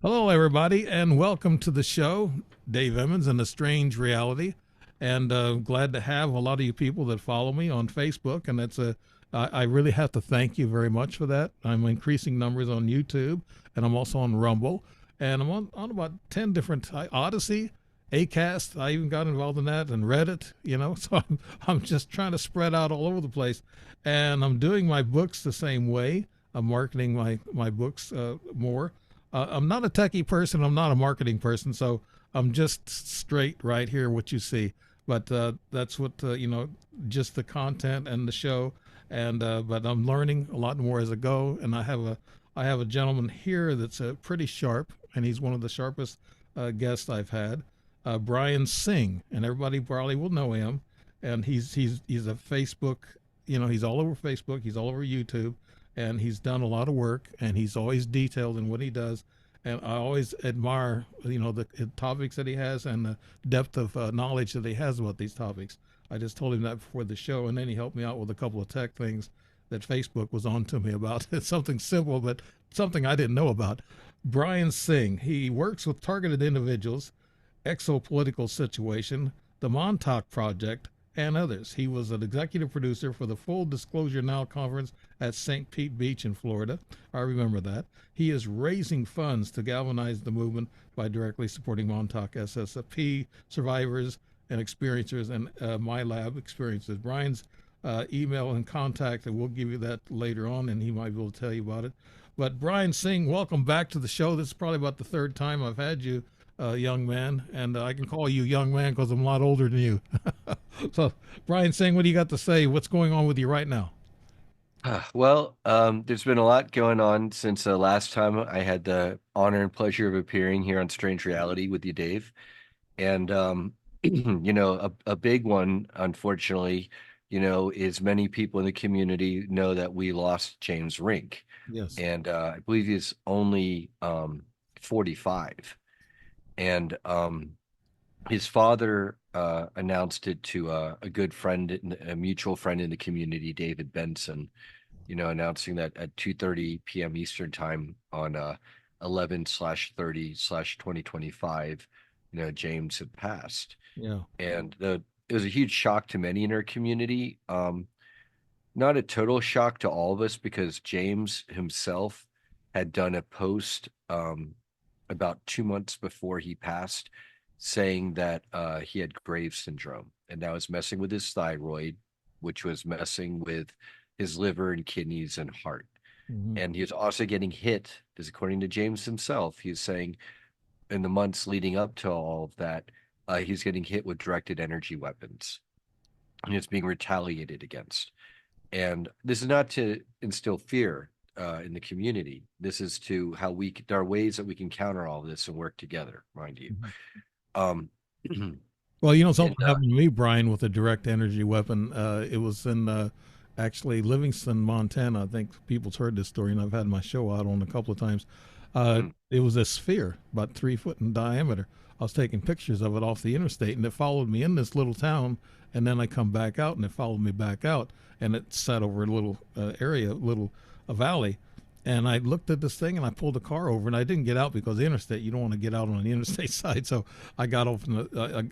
Hello, everybody, and welcome to the show. Dave Emmons and a Strange Reality, and glad to have a lot of you people that follow me on Facebook, and I really have to thank you very much for that. I'm increasing numbers on YouTube, and I'm also on Rumble, and I'm on about 10 different Odyssey, Acast. I even got involved in that, and Reddit. So I'm just trying to spread out all over the place, and I'm doing my books the same way. I'm marketing my books more. I'm not a techie person. I'm not a marketing person. So I'm just straight right here, what you see. But that's what, just the content and the show. But I'm learning a lot more as I go. And I have a gentleman here that's pretty sharp, and he's one of the sharpest guests I've had, Brian Tseng, and everybody probably will know him. And he's a Facebook, he's all over Facebook, he's all over YouTube, and he's done a lot of work, and he's always detailed in what he does. And I always admire, the topics that he has and the depth of knowledge that he has about these topics. I just told him that before the show, and then he helped me out with a couple of tech things that Facebook was on to me about. It's something simple, but something I didn't know about. Brian Tseng, he works with targeted individuals, exopolitical situation, the Montauk Project, and others. He was an executive producer for the Full Disclosure Now conference at St. Pete Beach in Florida. I remember that. He is raising funds to galvanize the movement by directly supporting Montauk SSP survivors and experiencers and My Lab experiences. Brian's email and contact, and we'll give you that later on, and he might be able to tell you about it. But Brian Tseng, welcome back to the show. This is probably about the third time I've had you, young man, and I can call you young man because I'm a lot older than you. So, Brian Tseng, what do you got to say? What's going on with you right now? There's been a lot going on since the last time I had the honor and pleasure of appearing here on Strange Reality with you, Dave. And a big one, unfortunately, is many people in the community know that we lost James Rink, Yes. and I believe he's only 45. And his father announced it to a good friend, a mutual friend in the community, David Benson, announcing that at 2:30 p.m. Eastern time on 11/30/2025, James had passed. Yeah. And it was a huge shock to many in our community. Not a total shock to all of us because James himself had done a post about 2 months before he passed saying that he had Graves' syndrome and that was messing with his thyroid, which was messing with his liver and kidneys and heart. Hmm. And he was also getting hit, because according to James himself, he's saying in the months leading up to all of that, he's getting hit with directed energy weapons and it's being retaliated against. And this is not to instill fear in the community. This is to how there are ways that we can counter all this and work together, mind you. Um, and Well, something happened to me, Brian, with a direct energy weapon. It was in actually Livingston, Montana. I think people's heard this story, and I've had my show out on a couple of times. It was a sphere about 3 foot in diameter. I was taking pictures of it off the interstate, and it followed me in this little town. And then I come back out, and it followed me back out, and it sat over a little area, little a valley. And I looked at this thing, and I pulled the car over, and I didn't get out because the interstate, you don't want to get out on the interstate side. So I got off, and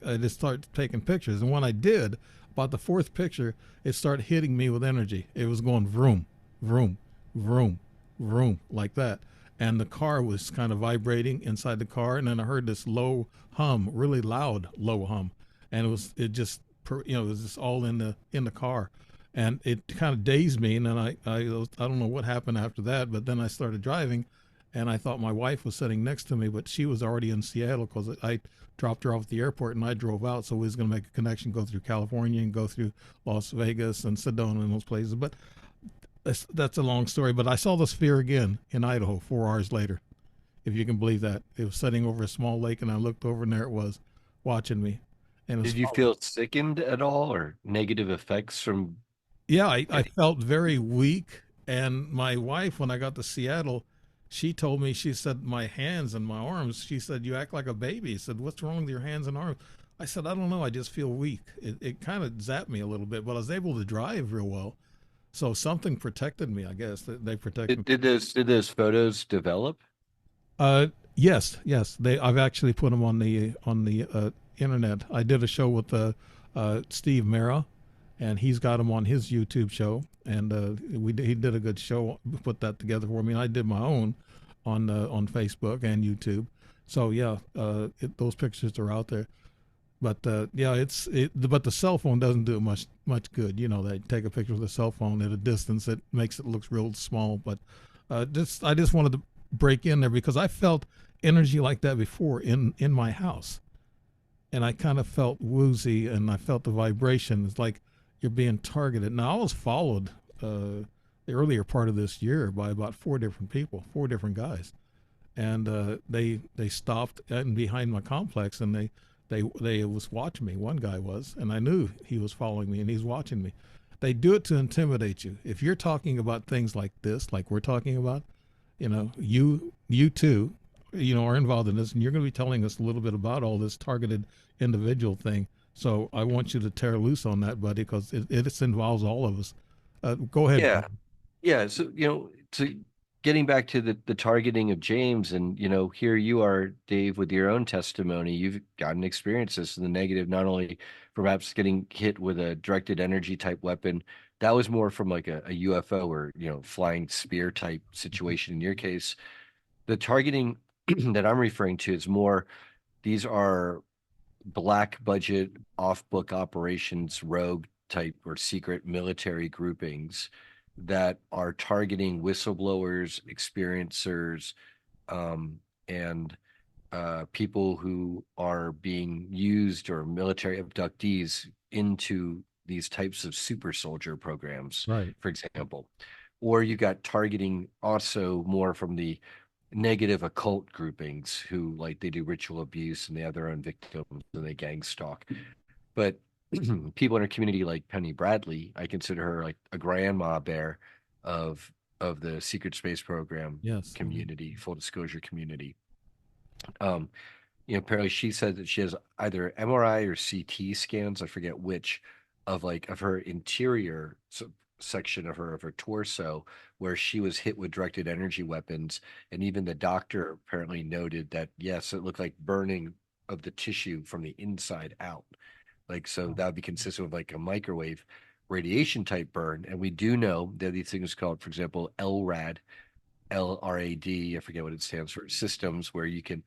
I just started taking pictures. And when I did, about the fourth picture, it started hitting me with energy. It was going vroom, vroom, vroom, vroom, like that. And the car was kind of vibrating inside the car, and then I heard this low hum, really loud low hum, and it just it was just all in the car, and it kind of dazed me. And then I don't know what happened after that, but then I started driving, and I thought my wife was sitting next to me, but she was already in Seattle because I dropped her off at the airport and I drove out, so we was going to make a connection, go through California and go through Las Vegas and Sedona and those places. But that's a long story. But I saw the sphere again in Idaho 4 hours later, if you can believe that. It was sitting over a small lake, and I looked over, and there it was, watching me. And it was did you feel sickened at all or negative effects from yeah, I getting? felt very weak. And my wife, when I got to Seattle, she told me, she said, my hands and my arms, she said, you act like a baby. I said, what's wrong with your hands and arms? I said, I don't know. I just feel weak. It kind of zapped me a little bit, but I was able to drive real well. So something protected me, I guess. They protect me. Did those photos develop? Yes, yes. I've actually put them on the internet. I did a show with Steve Mera, and he's got them on his YouTube show. And he did a good show, put that together for me. And I did my own on Facebook and YouTube. So yeah, those pictures are out there. But yeah, but the cell phone doesn't do it much good. You know, they take a picture with a cell phone at a distance, it makes it look real small. But I just wanted to break in there because I felt energy like that before in my house, and I kind of felt woozy, and I felt the vibration. It's like you're being targeted. Now I was followed the earlier part of this year by about four different people, four different guys, and they stopped and behind my complex, and they was watching me. One guy was, and I knew he was following me, and he's watching me. They do it to intimidate you. If you're talking about things like this, like we're talking about, you know, you too, you know, are involved in this, and you're going to be telling us a little bit about all this targeted individual thing. So I want you to tear loose on that, buddy, because it involves all of us. Go ahead. Yeah. Yeah. So, getting back to the targeting of James, and, here you are, Dave, with your own testimony. You've gotten experiences in the negative, not only perhaps getting hit with a directed energy type weapon. That was more from like a UFO or, flying spear type situation in your case. The targeting that I'm referring to is more, these are black budget, off book operations, rogue type or secret military groupings that are targeting whistleblowers, experiencers, and people who are being used or military abductees into these types of super soldier programs, Right. for example. Or you got targeting also more from the negative occult groupings who, like, they do ritual abuse and they have their own victims and they gang stalk. But people in our community like Penny Bradley, I consider her like a grandma bear of the secret space program Yes. community, full disclosure community. Um, apparently she said that she has either MRI or CT scans, I forget which, of her interior section of her torso where she was hit with directed energy weapons. And even the doctor apparently noted that, yes, it looked like burning of the tissue from the inside out. Like, so that would be consistent with like a microwave radiation type burn. And we do know that these things called, for example, LRAD, I forget what it stands for, systems where you can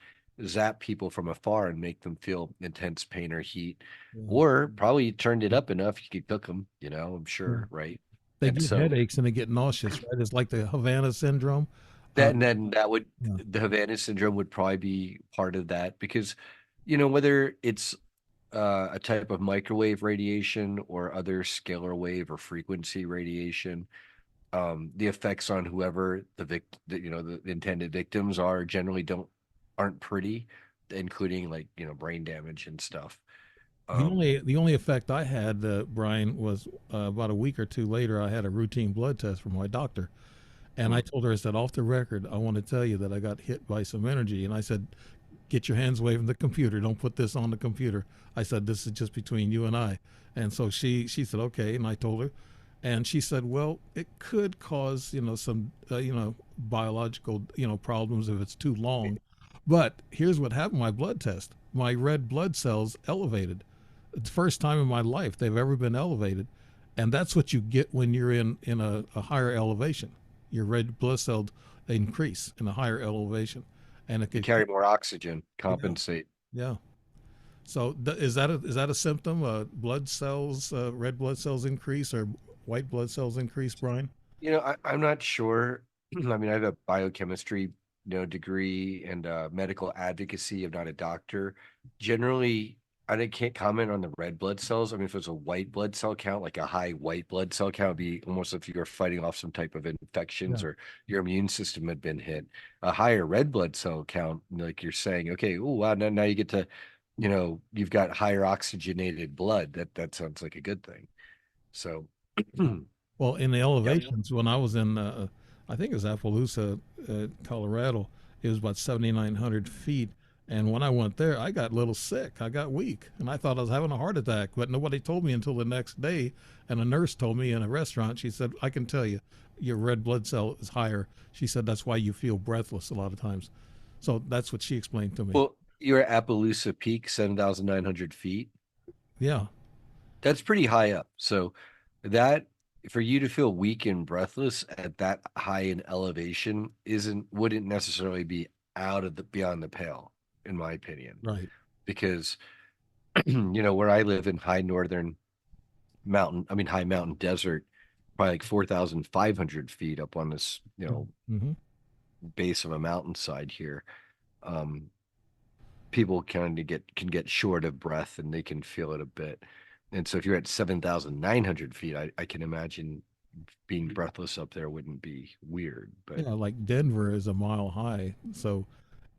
zap people from afar and make them feel intense pain or heat, Yeah. or probably turned it up enough, you could cook them, I'm Yeah. sure, right? They And get so headaches and they get nauseous, right? It's like the Havana syndrome. that, Uh, and then that would, yeah. the Havana syndrome would probably be part of that because, whether it's a type of microwave radiation or other scalar wave or frequency radiation, the effects on whoever the intended victims are generally aren't pretty, including like brain damage and stuff. Um, The only effect I had, Brian, was about a week or two later. I had a routine blood test from my doctor, and I hmm, told her, I said, off the record, I want to tell you that I got hit by some energy, and I said, get your hands away from the computer. Don't put this on the computer. I said, this is just between you and I. And so she said, okay. And I told her, and she said, well, it could cause, some, biological, problems if it's too long. But here's what happened. My blood test, my red blood cells elevated. It's the first time in my life they've ever been elevated. And that's what you get when you're in a higher elevation. Your red blood cells increase in a higher elevation. And it you could, carry more oxygen, yeah, compensate. yeah. So is that a symptom? Blood cells, red blood cells increase or white blood cells increase, Brian? I'm not sure. I mean, I have a biochemistry, degree and medical advocacy. I'm not a doctor. Generally, can't comment on the red blood cells. I mean, if it's a white blood cell count, like a high white blood cell count, would be almost if you're fighting off some type of infections Yeah. or your immune system had been hit. A higher red blood cell count, like you're saying, okay, oh wow, now you get to, you've got higher oxygenated blood. That sounds like a good thing. So, Well, in the yeah. elevations, when I was in, I think it was Appaloosa, Colorado, it was about 7,900 feet. And when I went there, I got a little sick. I got weak, and I thought I was having a heart attack. But nobody told me until the next day. And a nurse told me in a restaurant. She said, "I can tell you, your red blood cell is higher." She said, "That's why you feel breathless a lot of times." So that's what she explained to me. Well, you're at Appaloosa Peak, 7,900 feet. Yeah, That's pretty high up. So that for you to feel weak and breathless at that high in elevation wouldn't necessarily be out of the beyond the pale, in my opinion. right. Because where I live in high mountain desert, probably like 4,500 feet up on this, Mm-hmm. base of a mountainside here. Um, People can get short of breath and they can feel it a bit. And so if you're at 7,900 feet, I can imagine being breathless up there wouldn't be weird. But Yeah, like Denver is a mile high. So,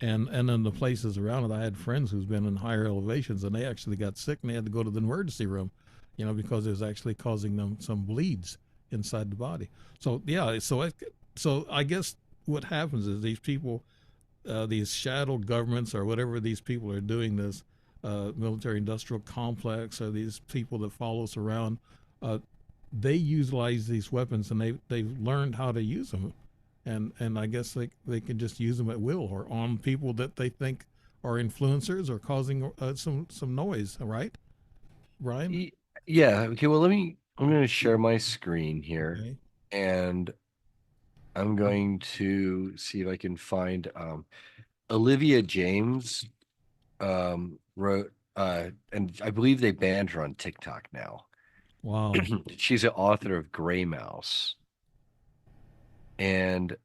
and then the places around it, I had friends who's been in higher elevations, and they actually got sick, and they had to go to the emergency room, because it was actually causing them some bleeds inside the body. So yeah, so I guess what happens is these people, these shadow governments or whatever these people are doing, this military industrial complex, or these people that follow us around, uh, they utilize these weapons, and they've learned how to use them, and I guess they can just use them at will or on people that they think are influencers or causing some noise. Right, Brian? yeah, okay. Well, I'm going to share my screen here, Okay. and I'm going to see if I can find Olivia James wrote, and I believe they banned her on TikTok now. Wow. She's an author of Gray Mouse, and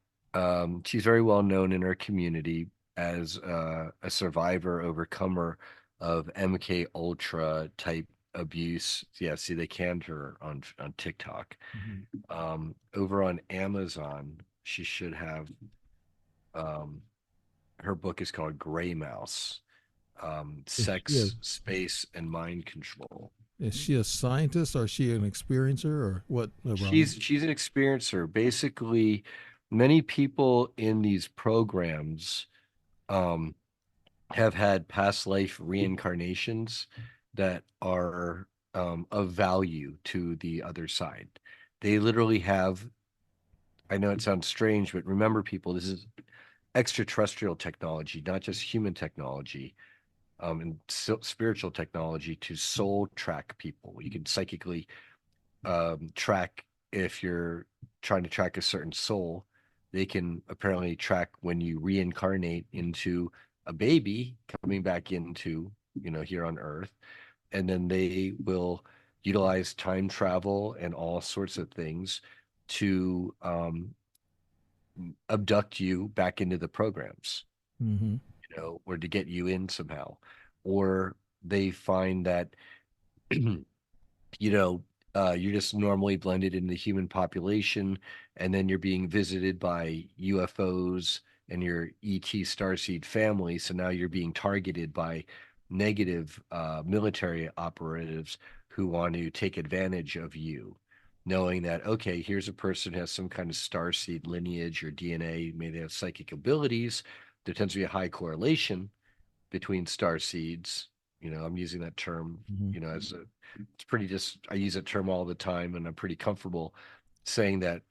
she's very well known in her community as a survivor, overcomer of MK Ultra type abuse. Yeah, see, they canned her on TikTok. Mhm. Over on Amazon, she should have. Um, Her book is called Gray Mouse: Is she a Sex, Space, and Mind Control. is she a scientist, or is she an experiencer, or what, Brian? She's an experiencer. Basically, many people in these programs um, have had past life reincarnations that are of value to the other side. They literally have, I know it sounds strange, but remember, people, this is extraterrestrial technology, not just human technology, and spiritual technology to soul track people. You can psychically track if you're trying to track a certain soul. They can apparently track when you reincarnate into a baby coming back into, here on Earth. And then they will utilize time travel and all sorts of things to abduct you back into the programs, Mm-hmm. or to get you in somehow. Or they find that you know, you're just normally blended in the human population, and then you're being visited by UFOs and your ET starseed family. So now you're being targeted by negative military operatives who want to take advantage of you, knowing that, okay, here's a person who has some kind of starseed lineage or DNA, maybe they have psychic abilities. There tends to be a high correlation between star seeds. I'm using that term, Mm-hmm. as a, it's pretty just, I use that term all the time and I'm pretty comfortable saying that,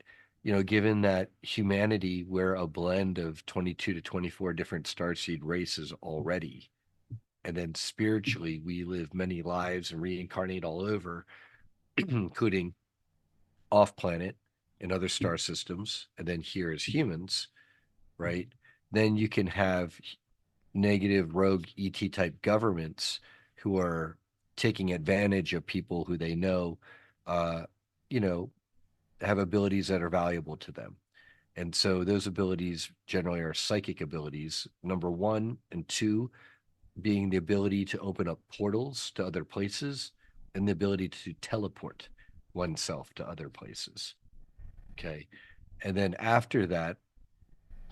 given that humanity, we're a blend of 22 to 24 different starseed races already. And then spiritually, we live many lives and reincarnate all over, including off planet and other star systems. And then here as humans, right? Then you can have negative rogue ET type governments who are taking advantage of people who they know, uh, you know, have abilities that are valuable to them. And so those abilities generally are psychic abilities, number one, and two, being the ability to open up portals to other places and the ability to teleport oneself to other places. Okay. And then after that,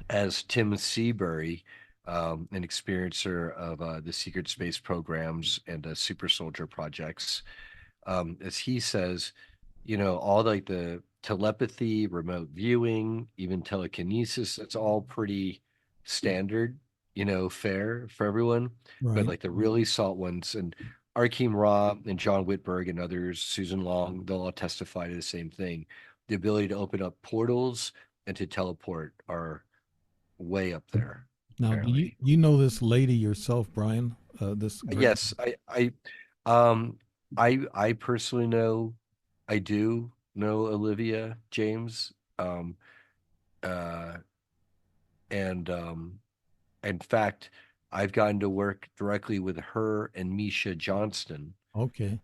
as Tim Seabury, an experiencer of the secret space programs and super soldier projects, as he says, all like the telepathy, remote viewing, even telekinesis, that's all pretty standard, fair for everyone. But Right. like the really salt ones, and Arkheim Ra and John Whitberg and others, Susan Long, they'll all testify to the same thing. The ability to open up portals and to teleport are way up there. Now, do you apparently. you know this lady yourself, Brian? This great. Yes, um, I personally know, I do know Olivia James, uh, and in fact, I've gotten to work directly with her and Misha Johnston. Okay,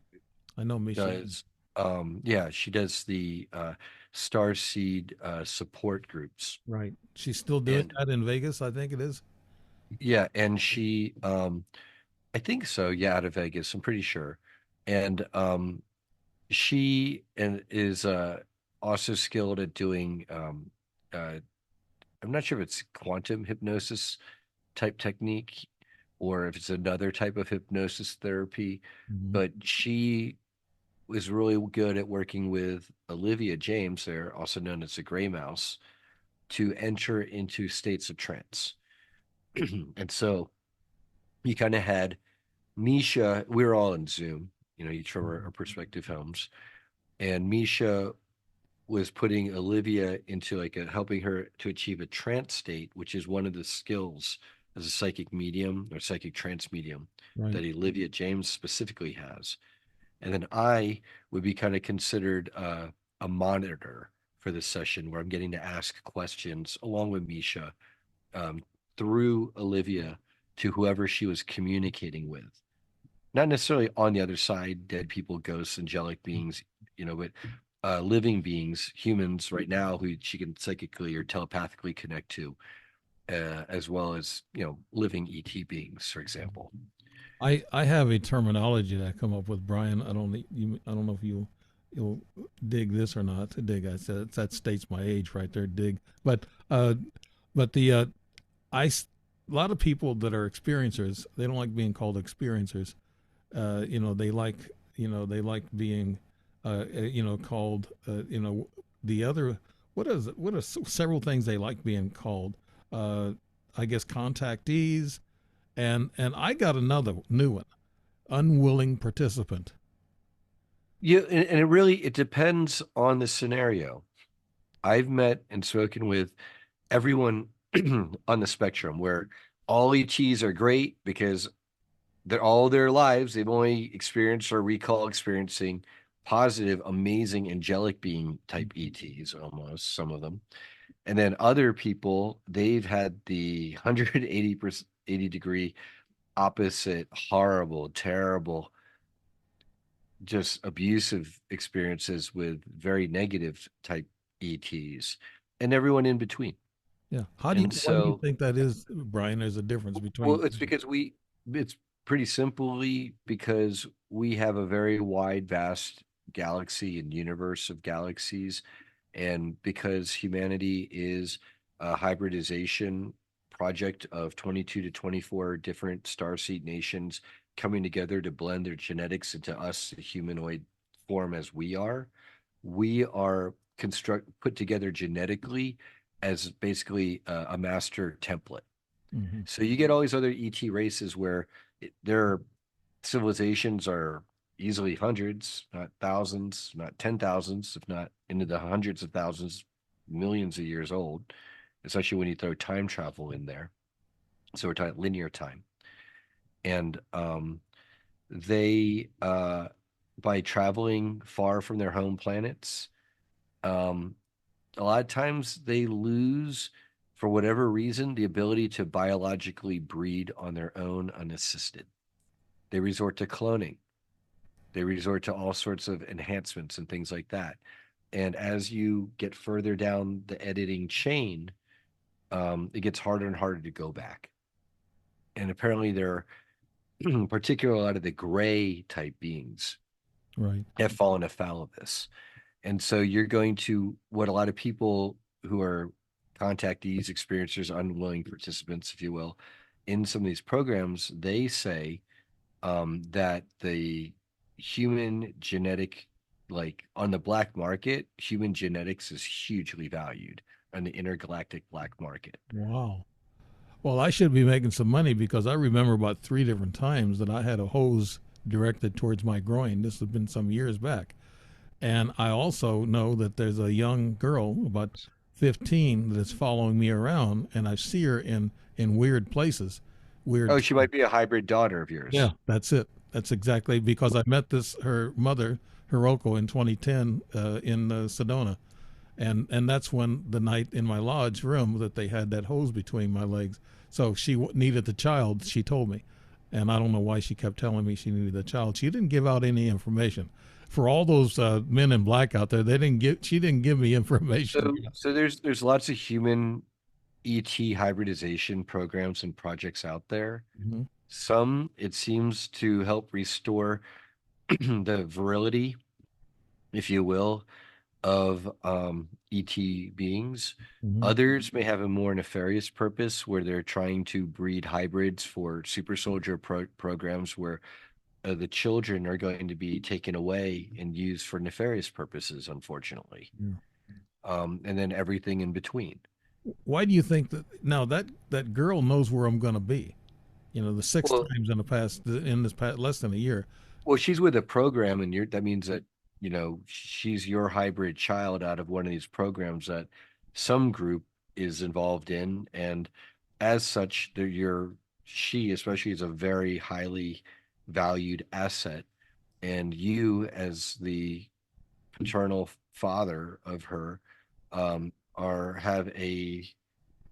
I know Misha. Does Yeah, she does the Starseed support groups, Right. She's still doing and that in Vegas, I think it is. yeah, and she I think so, yeah, out of Vegas, I'm pretty sure, and she and is also skilled at doing uh, I'm not sure if it's quantum hypnosis type technique or if it's another type of hypnosis therapy, Hmm. but she was really good at working with Olivia James there, also known as the Gray Mouse, to enter into states of trance. And so you kind of had Misha, we were all in Zoom, each from our perspective homes, and Misha was putting Olivia into like helping her to achieve a trance state, which is one of the skills as a psychic medium or psychic trance medium Right. that Olivia James specifically has. And then I would be kind of considered a monitor for this session where I'm getting to ask questions along with Misha um, through Olivia to whoever she was communicating with. Not necessarily on the other side, dead people, ghosts, angelic beings, but living beings, humans right now who she can psychically or telepathically connect to, as well as, living ET beings, for example. I have a terminology that I come up with, Brian. I don't know if you'll dig this or not. Dig, I said that states my age right there. Dig, uh, but the I s- a lot of people that are experiencers, they don't like being called experiencers. They like they like being called the other. What are several things they like being called? Uh, I guess contactees, and I got another new one, unwilling participant. Yeah, and it depends on the scenario. I've met and spoken with everyone on the spectrum where all ETs are great because they're all their lives they've only experienced or recall experiencing positive, amazing, angelic being type ETs, almost some of them. And then other people, they've had the 180% 80-degree opposite, horrible, terrible, just abusive experiences with very negative type ETs and everyone in between. Yeah. And Why do you so, think that is, Brian? There's a difference well, between. it's pretty simply because we have a very wide, vast galaxy and universe of galaxies. And because humanity is a hybridization project of 22 to 24 different starseed nations coming together to blend their genetics into us, the humanoid form as we are put together genetically as basically a master template. Mhm. So you get all these other ET races where their civilizations are easily hundreds, not thousands, not 10,000s, if not into the hundreds of thousands, millions of years old, especially when you throw time travel in there. So we're talking linear time. And they, by traveling far from their home planets, um, a lot of times they lose, for whatever reason, the ability to biologically breed on their own unassisted. They resort to cloning. They resort to all sorts of enhancements and things like that. And as you get further down the editing chain, it gets harder and harder to go back. And apparently, there are particularly a lot of the gray type beings Right. have fallen afoul of this. And so you're going to what a lot of people who are contactees, experiencers, unwilling participants, if you will, in some of these programs, they say that the human genetic, like on the black market, human genetics is hugely valued on the intergalactic black market. Wow. Well, I should be making some money because I remember about three different times that I had a hose directed towards my groin. This has been some years back. And I also know that there's a young girl, about 15, that's following me around, and I see her in in weird places, weird. Oh, she might be a hybrid daughter of yours. Yeah, that's it. That's exactly because I met this her mother Hiroko in 2010 in Sedona, and that's when the night in my lodge room that they had that hose between my legs. So she needed the child. She told me, and I don't know why she kept telling me she needed the child. She didn't give out any information. For all those men in black out there, they didn't give. She didn't give me information. So there's lots of human ET hybridization programs and projects out there. Mm-hmm. Some, it seems, to help restore the virility, if you will, of ET beings. Mm-hmm. Others may have a more nefarious purpose where they're trying to breed hybrids for super soldier programs where the children are going to be taken away and used for nefarious purposes, unfortunately. Yeah. And then everything in between. Why do you think that now that girl knows where I'm going to be? You know, the six Well, times in this past less than a year. well, she's with a program, and that means that she's your hybrid child out of one of these programs that some group is involved in, and as such, she especially is a very highly valued asset, and you as the paternal father of her are have a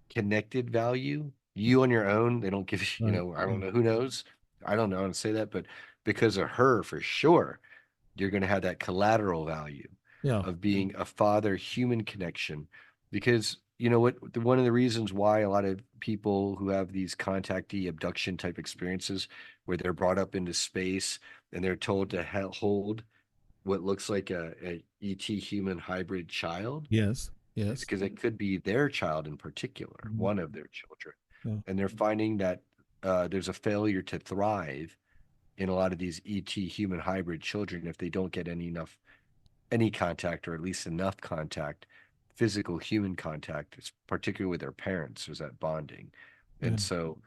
connected value. You on your own, they don't give Right. I Yeah. don't know, who knows? I don't know how to say that, but because of her, for sure, you're going to have that collateral value Yeah. of being a father human connection. Because you know what, one of the reasons why a lot of people who have these contactee abduction type experiences where they're brought up into space and they're told to hold what looks like a ET human hybrid child Yes. is Yes. because it could be their child in particular, Mhm. one of their children. Yeah. And they're finding that there's a failure to thrive in a lot of these ET human hybrid children if they don't get any contact, or at least enough contact, physical human contact, particularly with their parents. There's that bonding. Yeah. And so,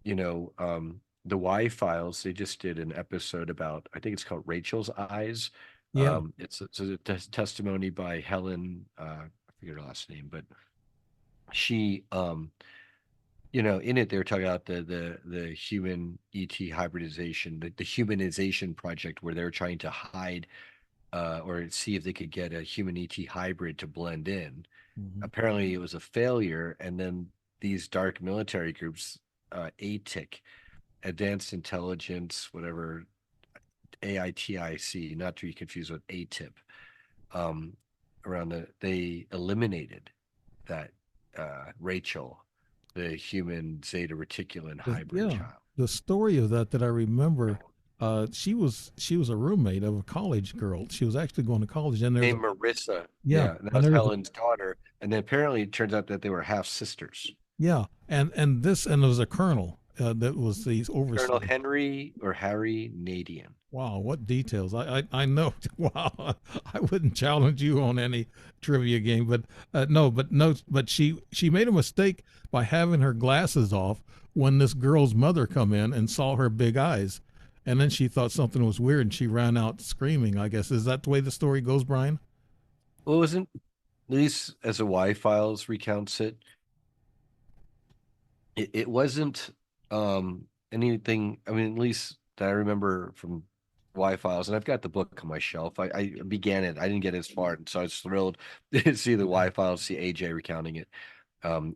the Y Files, they just did an episode about, I think it's called Rachel's Eyes. Yeah. It's a testimony by Helen, I forget her last name, but she, in it, they were talking about the human ET hybridization, the humanization project where they're trying to hide or see if they could get a human ET hybrid to blend in. Mhm. Apparently, it was a failure, and then these dark military groups, ATIC, Advanced Intelligence, whatever, AITIC, not to be confused with ATIP, um, they eliminated that Rachel, the human Zeta Reticulan hybrid Yeah. child. The story of that I remember. She was a roommate of a college girl. She was actually going to college, and there's a Named Marissa. yeah, Yeah, and that and was there's a Helen's daughter. And then apparently it turns out that they were half sisters. yeah, and there was a colonel that was the Colonel overseer. Henry or Harry Nadian. Wow, what details! I know. Wow, I wouldn't challenge you on any trivia game, but no, but she made a mistake by having her glasses off when this girl's mother come in and saw her big eyes, and then she thought something was weird and she ran out screaming. I guess is that the way the story goes, Brian? Well, wasn't, at least as the Y Files recounts it, it wasn't anything. I mean, at least that I remember from Y Files, and I've got the book on my shelf. I began it. I didn't get as far, and so I was thrilled to see the Y Files, see AJ recounting it. I'm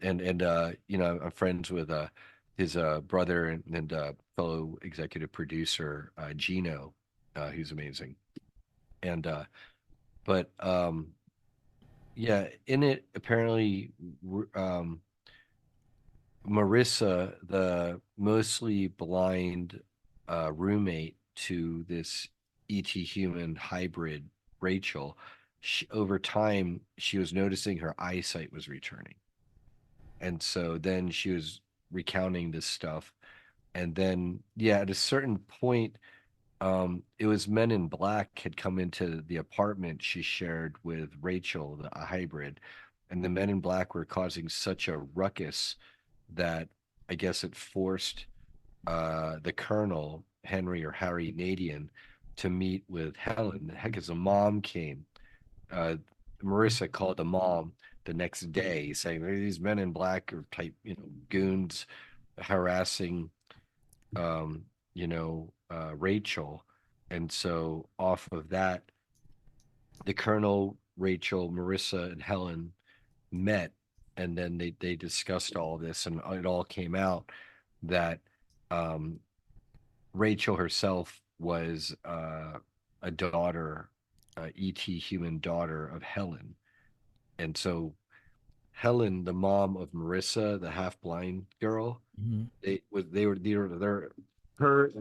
friends with his brother and fellow executive producer Gino, who's amazing. And but yeah, in it apparently, um, Marissa, the mostly blind roommate to this ET human hybrid Rachel, over time she was noticing her eyesight was returning, and so then she was recounting this stuff, and then yeah, at a certain point, it was Men in Black had come into the apartment she shared with Rachel, the hybrid, and the Men in Black were causing such a ruckus that I guess it forced the Colonel, Henry or Harry Nadian, to meet with Helen. Heck, as the mom came, uh, Marissa called the mom the next day saying these Men in Black are type, goons. harassing Rachel. And so off of that, the Colonel, Rachel, Marissa, and Helen met, and then they discussed all of this, and it all came out that um, Rachel herself was a daughter, ET human daughter of Helen, and so Helen, the mom of Marissa, the half blind girl, Hmm. they're her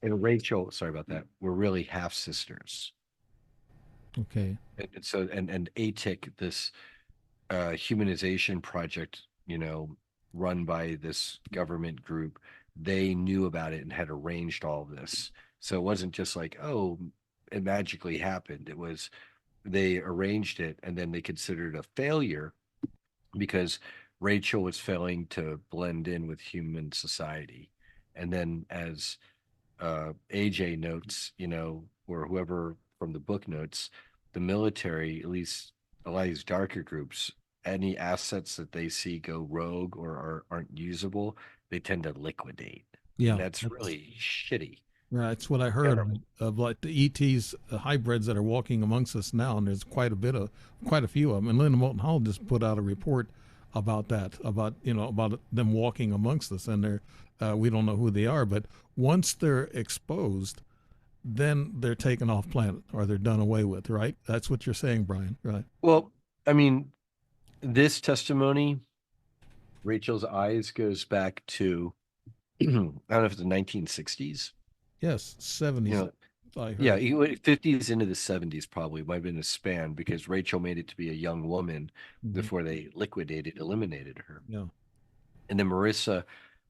and Rachel. Sorry about that. Were really half sisters, Okay. and so and ATIC, this humanization project, run by this government group, they knew about it and had arranged all of this. So it wasn't just like, oh, it magically happened. It was they arranged it and then they considered it a failure because Rachel was failing to blend in with human society. And then as AJ notes, or whoever from the book notes, the military, at least a lot of these darker groups, any assets that they see go rogue or aren't usable, they tend to liquidate. And Yeah, that's really shitty. that's what I heard Terrible. of, like the ETs, hybrids that are walking amongst us now, and there's quite a few of them. And Linda Moulton Hall just put out a report about that, about them walking amongst us, and we don't know who they are, but once they're exposed, then they're taken off planet or they're done away with. Right? That's what you're saying, Brian. Right? Well, I mean, this testimony, Rachel's eyes, goes back to I don't know if it's the 1960s. Yes, You 70s. know, I yeah, heard. 50s into the 70s probably might have been a span because Rachel made it to be a young woman Hmm. before they eliminated her. Yeah. And then Marissa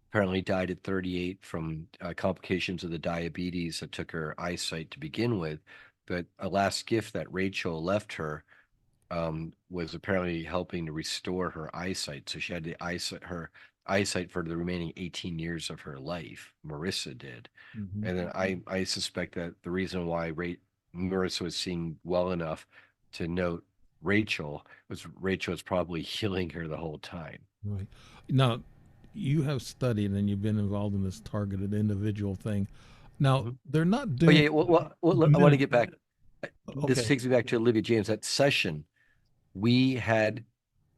apparently died at 38 from complications of the diabetes that took her eyesight to begin with. But a last gift that Rachel left her was apparently helping to restore her eyesight. So she had her eyesight for the remaining 18 years of her life. Marissa did. Hmm. And then I suspect that the reason why Marissa was seeing well enough to note Rachel was probably healing her the whole time. Right. Now, you have studied and you've been involved in this targeted individual thing. Now, Mhm. they're not Oh doing yeah, the I want to minute. get back. This Okay. takes me back to Olivia James. That session, we had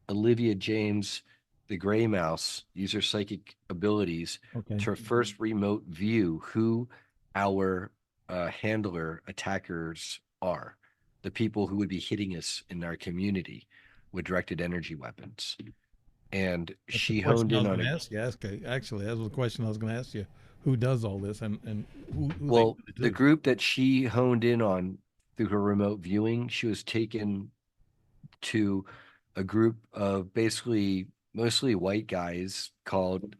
Olivia James, the Gray Mouse, use her psychic abilities Okay. to first remote view who our handler attackers are, the people who would be hitting us in our community with directed energy weapons. And That's the she honed question I in was on going a to ask you. Actually, that was the question I was going to ask you. Who does all this and who they well, do it the to? group that she honed in on through her remote viewing, she was taken to a group of basically mostly white guys called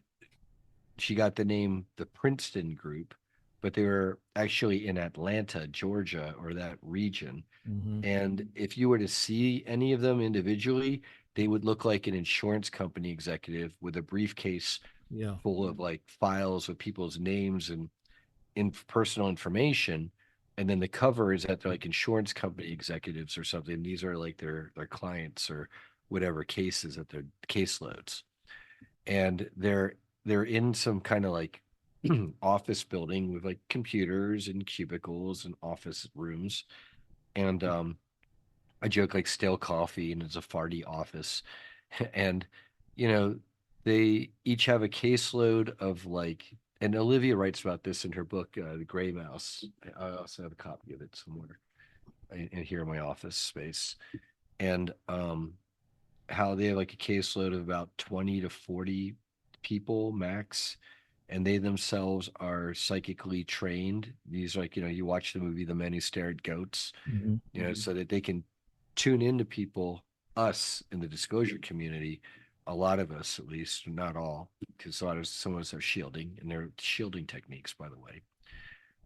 she got the name the Princeton Group, but they were actually in Atlanta, Georgia, or that region. Hmm. And if you were to see any of them individually, they would look like an insurance company executive with a briefcase Yeah. full of like files with people's names and personal information. And then the cover is that they're like insurance company executives or something. These are like their clients or whatever cases that their caseloads. And they're in some kind of like office building with like computers and cubicles and office rooms. And I joke like stale coffee and it's a farty office. And you know, they each have a caseload of like and Olivia writes about this in her book, The Gray Mouse. I also have a copy of it somewhere in here in my office space. And how they have like a caseload of about 20 to 40 people max, and they themselves are psychically trained. These like, you watch the movie The Men Who Stare at Goats, Hmm. so that they can tune into people, us in the disclosure community, a lot of us at least, not all, because some of us have shielding, and they're shielding techniques, by the way.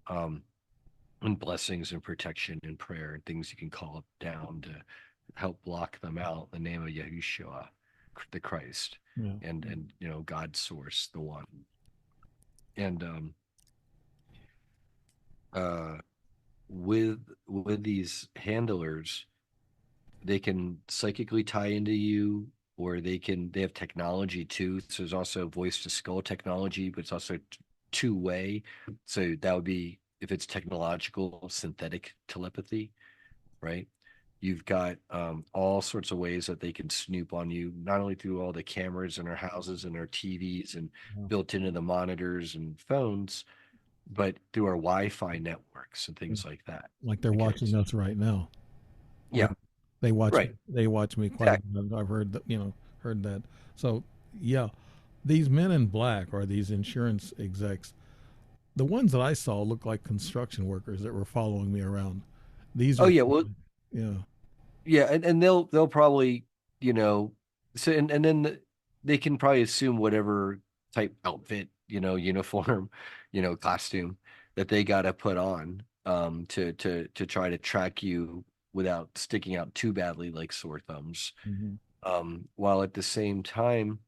Um, and blessings and protection and prayer and things you can call up down to help block them out in the name of Yahushua, the Christ, Yeah. and God's source, the one. And uh, with these handlers, they can psychically tie into you. or they have technology too. So there's also voice to skull technology, but it's also two-way. So that would be, if it's technological, synthetic telepathy, right? You've got all sorts of ways that they can snoop on you, not only through all the cameras in our houses and our TVs and Yeah. built into the monitors and phones, but through our Wi-Fi networks and Yeah. things like that. Like they're watching Because us right now, or yeah, right, they watch me quite a exactly. bit. I've heard that, heard that. So yeah, these men in black or these insurance execs, the ones that I saw looked like construction workers that were following me around. These Oh are, yeah, well, yeah, yeah, and they'll probably, you know, so and then they can probably assume whatever type outfit, uniform, costume that they got to put on to try to track you without sticking out too badly like sore thumbs. hmm While at the same time,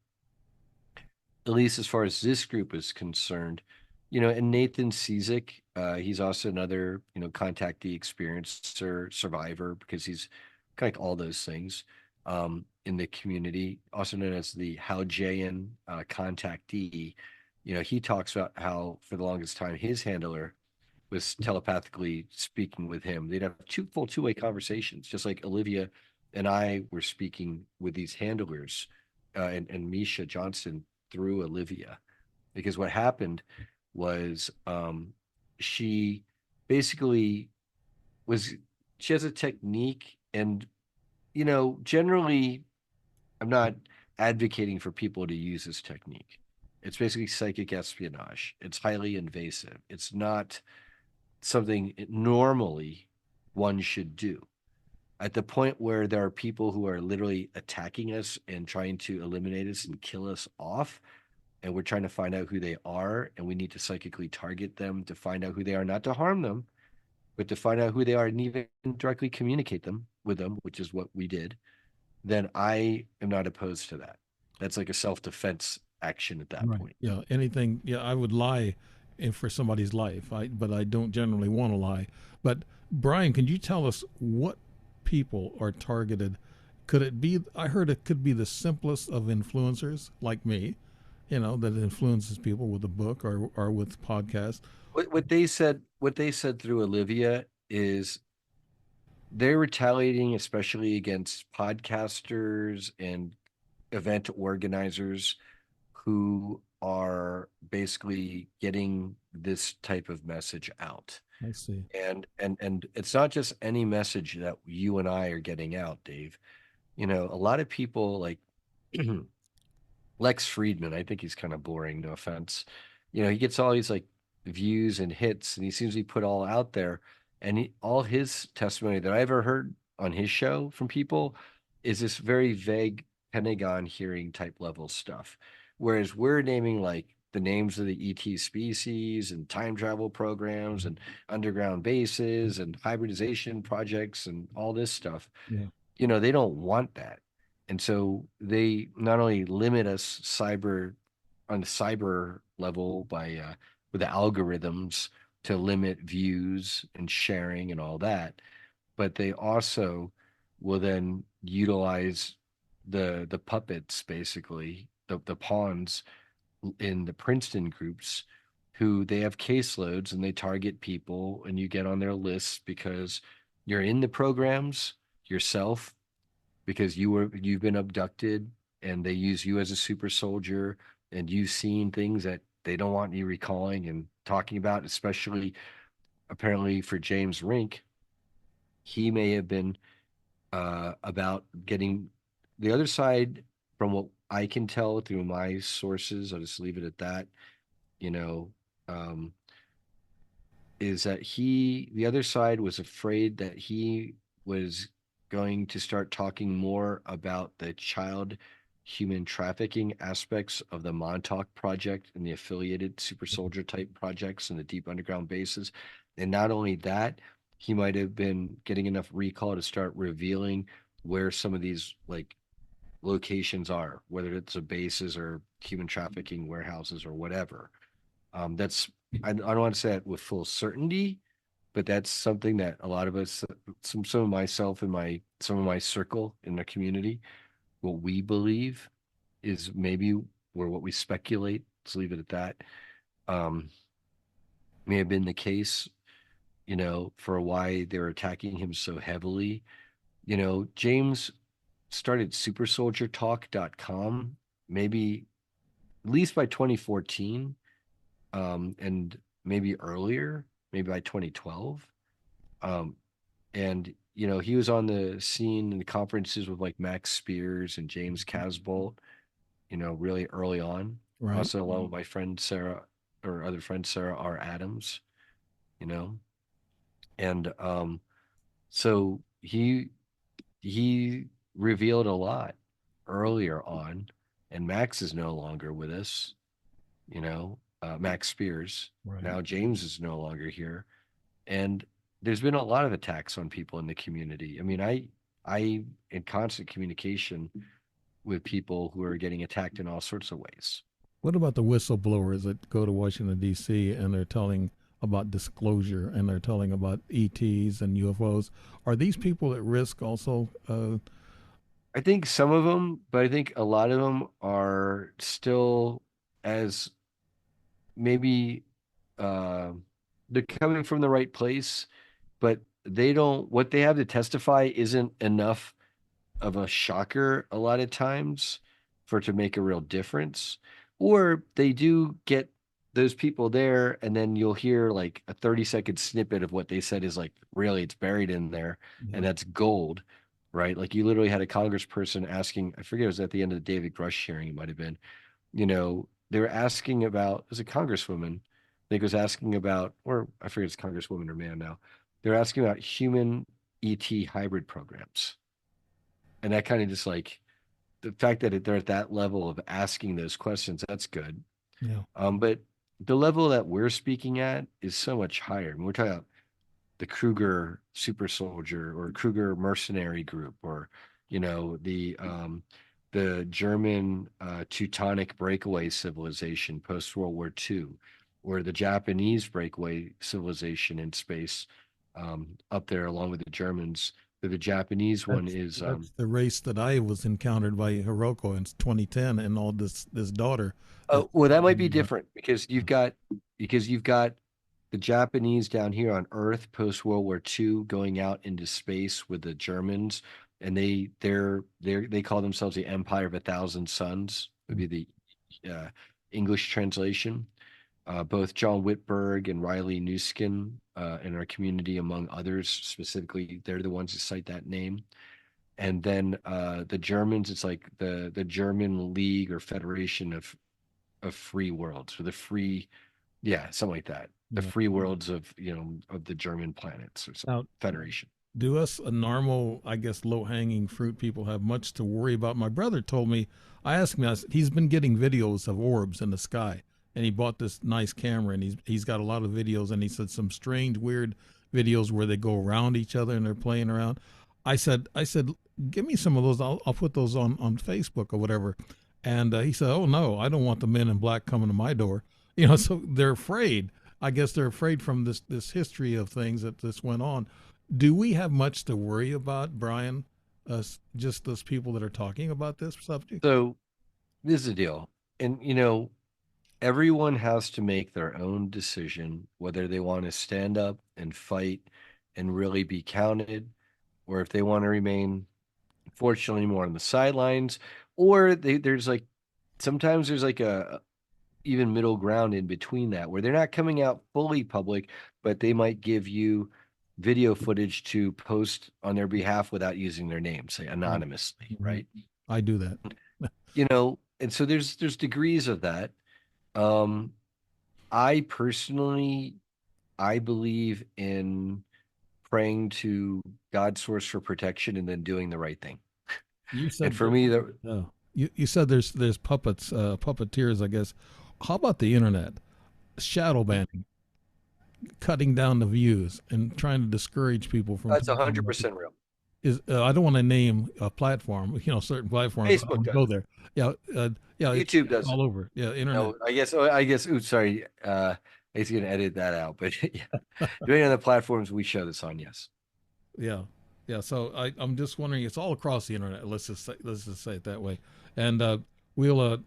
at least as far as this group is concerned, and Nathan Cizik, he's also another, contactee experiencer survivor, because he's kind of like all those things in the community, also known as the Howjayan contactee. He talks about how for the longest time his handler was telepathically speaking with him. They'd have full two-way conversations, just like Olivia and I were speaking with these handlers, and Misha Johnson through Olivia. Because what happened was, she basically was she has a technique, and generally I'm not advocating for people to use this technique. It's basically psychic espionage. It's highly invasive. It's not something normally one should do. At the point where there are people who are literally attacking us and trying to eliminate us and kill us off, and we're trying to find out who they are, and we need to psychically target them to find out who they are, not to harm them, but to find out who they are and even directly communicate them with them, which is what we did, then I am not opposed to that. That's like a self-defense action at that right, point. yeah, anything, yeah, I would lie for somebody's life, but I don't generally want to lie. But Brian, can you tell us what people are targeted? Could it be? I heard it could be the simplest of influencers like me, that influences people with a book or with podcasts. What they said through Olivia is they're retaliating, especially against podcasters and event organizers who are basically getting this type of message out. I see. And it's not just any message that you and I are getting out, Dave. A lot of people like Lex Friedman, I think he's kind of boring, no offense. He gets all these like views and hits, and he seems to be put all out there. And all his testimony that I ever heard on his show from people is this very vague Pentagon hearing type level stuff. Whereas we're naming like the names of the ET species and time travel programs and underground bases and hybridization projects and all this stuff. Yeah. They don't want that. And so they not only limit us on the cyber level by with the algorithms to limit views and sharing and all that, but they also will then utilize the puppets, basically the pawns in the Princeton groups, who they have caseloads and they target people, and you get on their lists because you're in the programs yourself, because you've been abducted, and they use you as a super soldier, and you've seen things that they don't want you recalling and talking about, especially apparently for James Rink. He may have been about getting the other side, from what I can tell through my sources. I'll just leave it at that. You know, um, is that the other side was afraid that he was going to start talking more about the child human trafficking aspects of the Montauk Project and the affiliated super soldier type projects and the deep underground bases. And not only that, he might have been getting enough recall to start revealing where some of these like locations are, whether it's a bases or human trafficking warehouses or whatever. That's I don't want to say it with full certainty, but that's something that a lot of us, some of myself and some of my circle in the community, what we believe is maybe, or what we speculate, let's leave it at that, um, may have been the case, for why they're attacking him so heavily. James started supersoldiertalk.com, maybe at least by 2014, and maybe earlier, maybe by 2012. Um, and he was on the scene in the conferences with like Max Spears and James Casbolt, really early on. Right. Also, along with my friend Sarah, or other friend Sarah R. Adams, you know, and so he revealed a lot earlier on, and Max is no longer with us. Max Spears. Right. Now James is no longer here, and there's been a lot of attacks on people in the community. I mean, I in constant communication with people who are getting attacked in all sorts of ways. What about the whistleblowers that go to Washington D.C. and they're telling about disclosure and they're telling about ETs and UFOs? Are these people at risk also? I think some of them, but I think a lot of them are still, as maybe uh, they're coming from the right place, but they don't, what they have to testify isn't enough of a shocker a lot of times for it to make a real difference. Or they do get those people there, and then you'll hear like a 30-second snippet of what they said is like, really, it's buried in there, Yeah. and that's gold, right? Like you literally had a congressperson asking, I forget, it was at the end of the David Grush hearing, it might have been, they were asking about, it was a congresswoman, I think, was asking about, or I forget, it's congresswoman or man now. They're asking about human ET hybrid programs. And that kind of just like, the fact that they're at that level of asking those questions, that's good. Yeah. But the level that we're speaking at is so much higher. I mean, we're talking about the Kruger super soldier or Kruger mercenary group, or the German Teutonic breakaway civilization post World War II, or the Japanese breakaway civilization in space, up there along with the Germans. The Japanese one is That's the race that I was encountered by Hiroko in 2010, and all this daughter. oh, well, that might be different because you've got the Japanese down here on Earth post World War II going out into space with the Germans, and they call themselves the Empire of a Thousand Suns, would be the English translation. Both John Whitberg and Riley Nuskin in our community, among others, specifically, they're the ones who cite that name. And then the Germans, it's like the German League or Federation of Free Worlds, or the free, yeah, something like that. The Yeah. free worlds of the German planets, or some Now, federation. do us a normal, I guess, low hanging fruit people have much to worry about? My brother told me, I asked him, he's been getting videos of orbs in the sky, and he bought this nice camera, and he's got a lot of videos, and he said some strange, weird videos where they go around each other and they're playing around. I said, give me some of those. I'll put those on Facebook or whatever. And he said, oh no, I don't want the men in black coming to my door. So they're afraid. I guess they're afraid from this history of things that this went on. Do we have much to worry about, Brian? Just those people that are talking about this subject? So this is the deal. And everyone has to make their own decision whether they want to stand up and fight and really be counted, or if they want to remain, fortunately, more on the sidelines, or there's like, sometimes there's like a even middle ground in between that, where they're not coming out fully public, but they might give you video footage to post on their behalf without using their name, say anonymously, Mm-hmm. right? I do that. And so there's degrees of that. Um, I personally, I believe in praying to God's source for protection and then doing the right thing. You And said for me, you said there's puppets, puppeteers, I guess. How about the internet? Shadow banning, cutting down the views, and trying to discourage people from that's talking about 100% real. is I don't want to name a platform, certain platforms. I Facebook won't does go it. there. Yeah, yeah, YouTube does it. all over. Yeah, internet. No, I guess, oops, sorry. I was going to edit that out, but yeah, depending on the platforms we show this on, yes. Yeah. Yeah, so I'm just wondering. It's all across the internet. Let's just say it that way. And we'll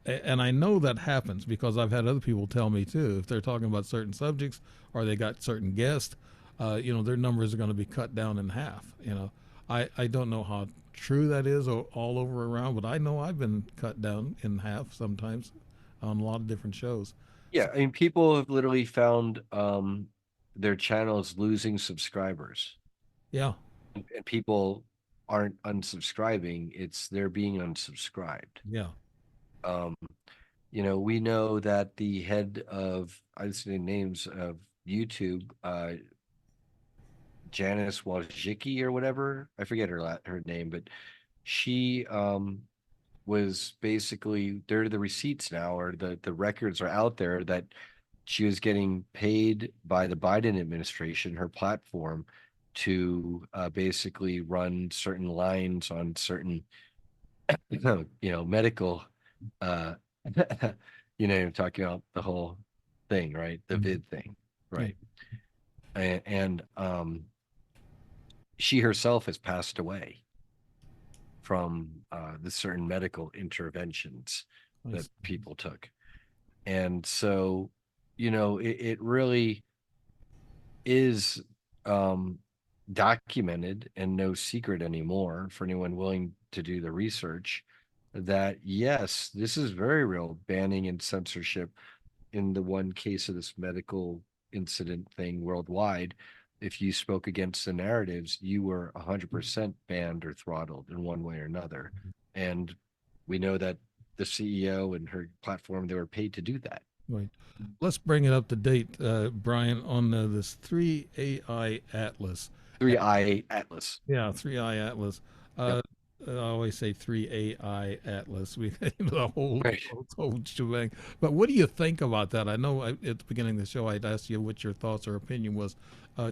and I know that happens because I've had other people tell me too. If they're talking about certain subjects or they got certain guests, their numbers are going to be cut down in half. I don't know how true that is all over around, but I know I've been cut down in half sometimes on a lot of different shows. Yeah, So I mean, people have literally found their channels losing subscribers, yeah, and people aren't unsubscribing; it's they're being unsubscribed. yeah, Um, we know that the head of, I just say names of YouTube, Janice Wojcicki or whatever, I forget her name, but she was basically, there are the receipts now, or the records are out there that she was getting paid by the Biden administration, her platform, to basically run certain lines on certain, medical, uh, you're talking about the whole thing, right? The mhm, vid thing, yeah, right? And she herself has passed away from the certain medical interventions I that see. people took. And so, it really is um, documented and no secret anymore for anyone willing to do the research that yes, this is very real, banning and censorship in the one case of this medical incident thing worldwide. If you spoke against the narratives, you were 100% banned or throttled in one way or another. And we know that the CEO and her platform, they were paid to do that. Right. Let's bring it up to date, Brian, on this 3AI Atlas. Three Eye Atlas. Yeah, 3I Atlas. Yep. Uh, I always say 3AI Atlas. We the whole, Right. whole shebang. But what do you think about that? I know at the beginning of the show I'd asked you what your thoughts or opinion was.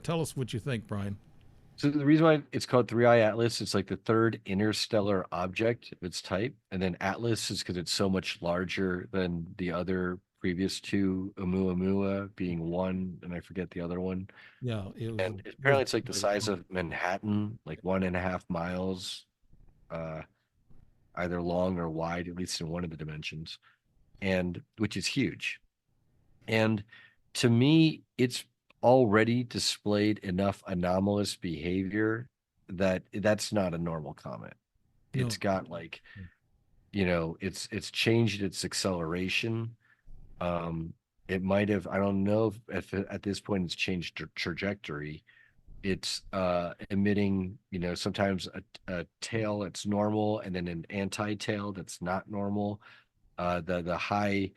Tell us what you think, Brian. So the reason why it's called Three Eye Atlas, it's like the third interstellar object of its type. And then Atlas is because it's so much larger than the other previous two, Oumuamua being one, and I forget the other one. Yeah, And it was apparently it's like the size of Manhattan, like 1.5 miles, uh, either long or wide, at least in one of the dimensions, and which is huge. And to me, it's already displayed enough anomalous behavior that that's not a normal comet. It's no. got like, it's changed its acceleration. Um, it might have, I don't know if at this point it's changed trajectory. It's emitting, sometimes a tail that's normal and then an anti-tail that's not normal. The high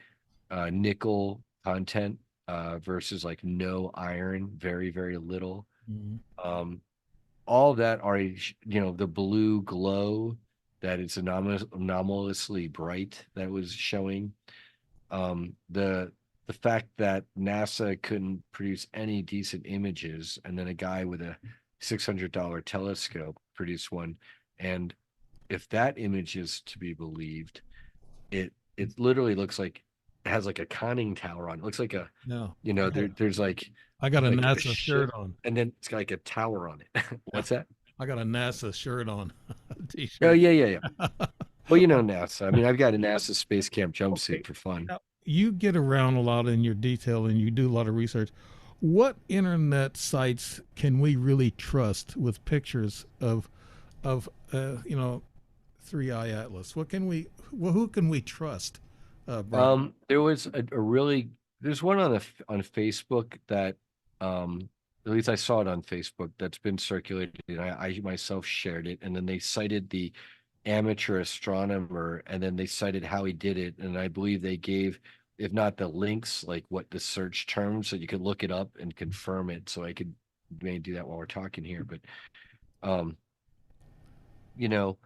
nickel content versus like no iron, very, very little. Mhm. Um, all that are, the blue glow that it's anomalously bright that was showing. The fact that NASA couldn't produce any decent images, and then a guy with a $600 telescope produced one. And if that image is to be believed, it literally looks like it has like a conning tower on it. It looks like Yeah. there's I got a like a NASA ship, shirt on. and then it's got like a tower on it. Yeah. What's that? I got a NASA shirt on, Oh t-shirt. yeah, yeah, yeah. Well, NASA. I mean, I've got a NASA space camp Okay. jumpsuit for fun. Now, you get around a lot in your detail and you do a lot of research. What internet sites can we really trust with pictures of 3i Atlas? What can we who can we trust, Brian? There was a really there's one on Facebook that at least I saw it on Facebook that's been circulated, and I myself shared it, and then they cited the amateur astronomer, and then they cited how he did it, and I believe they gave, if not the links, like what the search terms, so you could look it up and confirm it. So I could maybe do that while we're talking here, but um, you know,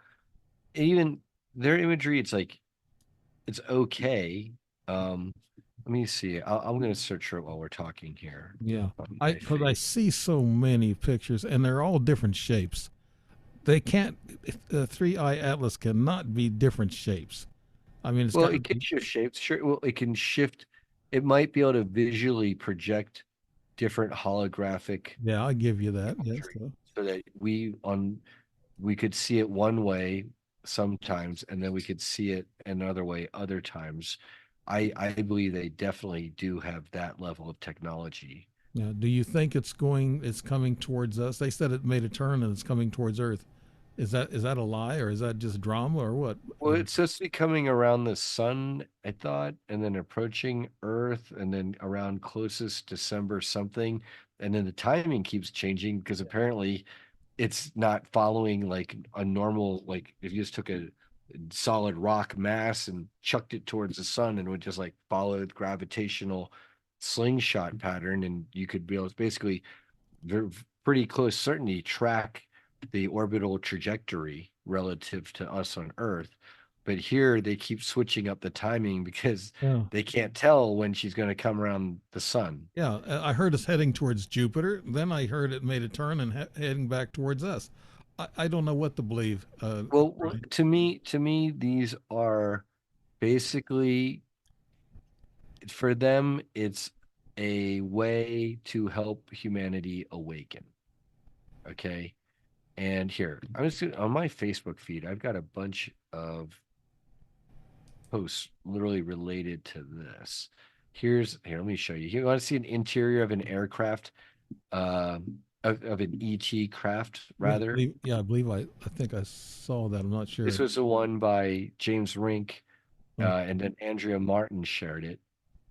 even their imagery, it's like it's okay. Um, Let me see. I'm going to search for it while we're talking here Yeah. on I my because I face. see so many pictures and they're all different shapes. They can't 3i Atlas cannot be different shapes. I mean, it's Well, got to it can be. shift shapes. Sure. Well, it can shift. It might be able to visually project different holographic Yeah, I give you that. Yes. imagery. so that we could see it one way sometimes, and then we could see it another way other times. I believe they definitely do have that level of technology. Yeah. Do you think it's coming towards us? They said it made a turn and it's coming towards Earth. Is that a lie, or is that just drama, or what? Well, it's supposed to be coming around the sun, I thought, and then approaching Earth, and then around closest December something. And then the timing keeps changing because apparently it's not following like a normal, like if you just took a solid rock mass and chucked it towards the sun and would just like follow the gravitational slingshot pattern, and you could be able to basically pretty close certainty track the orbital trajectory relative to us on Earth. But here they keep switching up the timing because Yeah. they can't tell when she's going to come around the sun. Yeah. I heard it's heading towards Jupiter. Then I heard it made a turn and heading back towards us. I don't know what to believe. Well, Brian. to me, these are basically for them, it's a way to help humanity awaken. Okay. And here, I'm just on my Facebook feed, I've got a bunch of posts literally related to this. Here, let me show you. You want to see an interior of an aircraft, of an ET craft, Yeah, rather. I believe I think I saw that. I'm not This sure. was the one by James Rink, Oh, and then Andrea Martin shared it.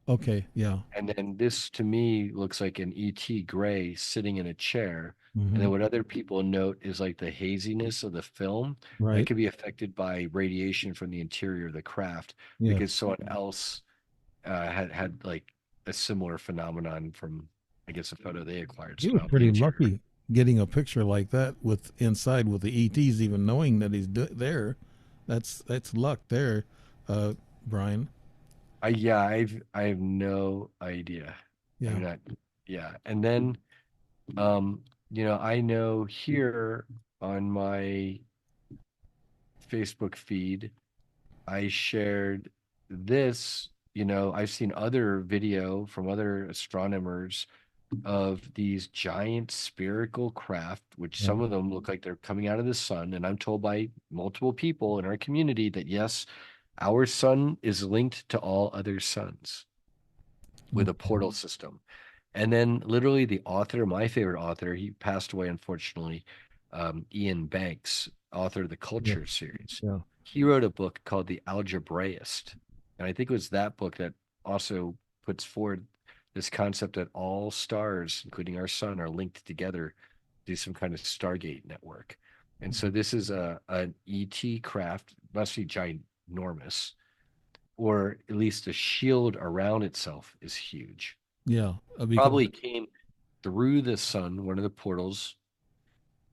okay. Yeah. And then this to me looks like an ET gray sitting in a chair. And Hmm. then what other people note is like the haziness of the film that Right. could be affected by radiation from the interior of the craft because Yes. someone else had like a similar phenomenon from, I guess, a photo they acquired. He So was now the pretty interior. lucky getting a picture like that with inside with the ETs, even knowing that there. That's luck there, uh, Brian. Yeah, I have no idea. Yeah. I'm not. Yeah, and then um, I know here on my Facebook feed, I shared this. I've seen other video from other astronomers of these giant spherical craft, which Yeah. some of them look like they're coming out of the sun. And I'm told by multiple people in our community that yes, our sun is linked to all other suns with a Okay. portal system. And then literally the author, my favorite author, he passed away unfortunately, Ian Banks, author of the Yeah. Culture series. Yeah. He wrote a book called The Algebraist. And I think it was that book that also puts forward this concept that all stars, including our sun, are linked together to some kind of Stargate network. And so this is an ET craft, must be ginormous, or at least the shield around itself is huge. Yeah. Because Probably came through the sun, one of the portals,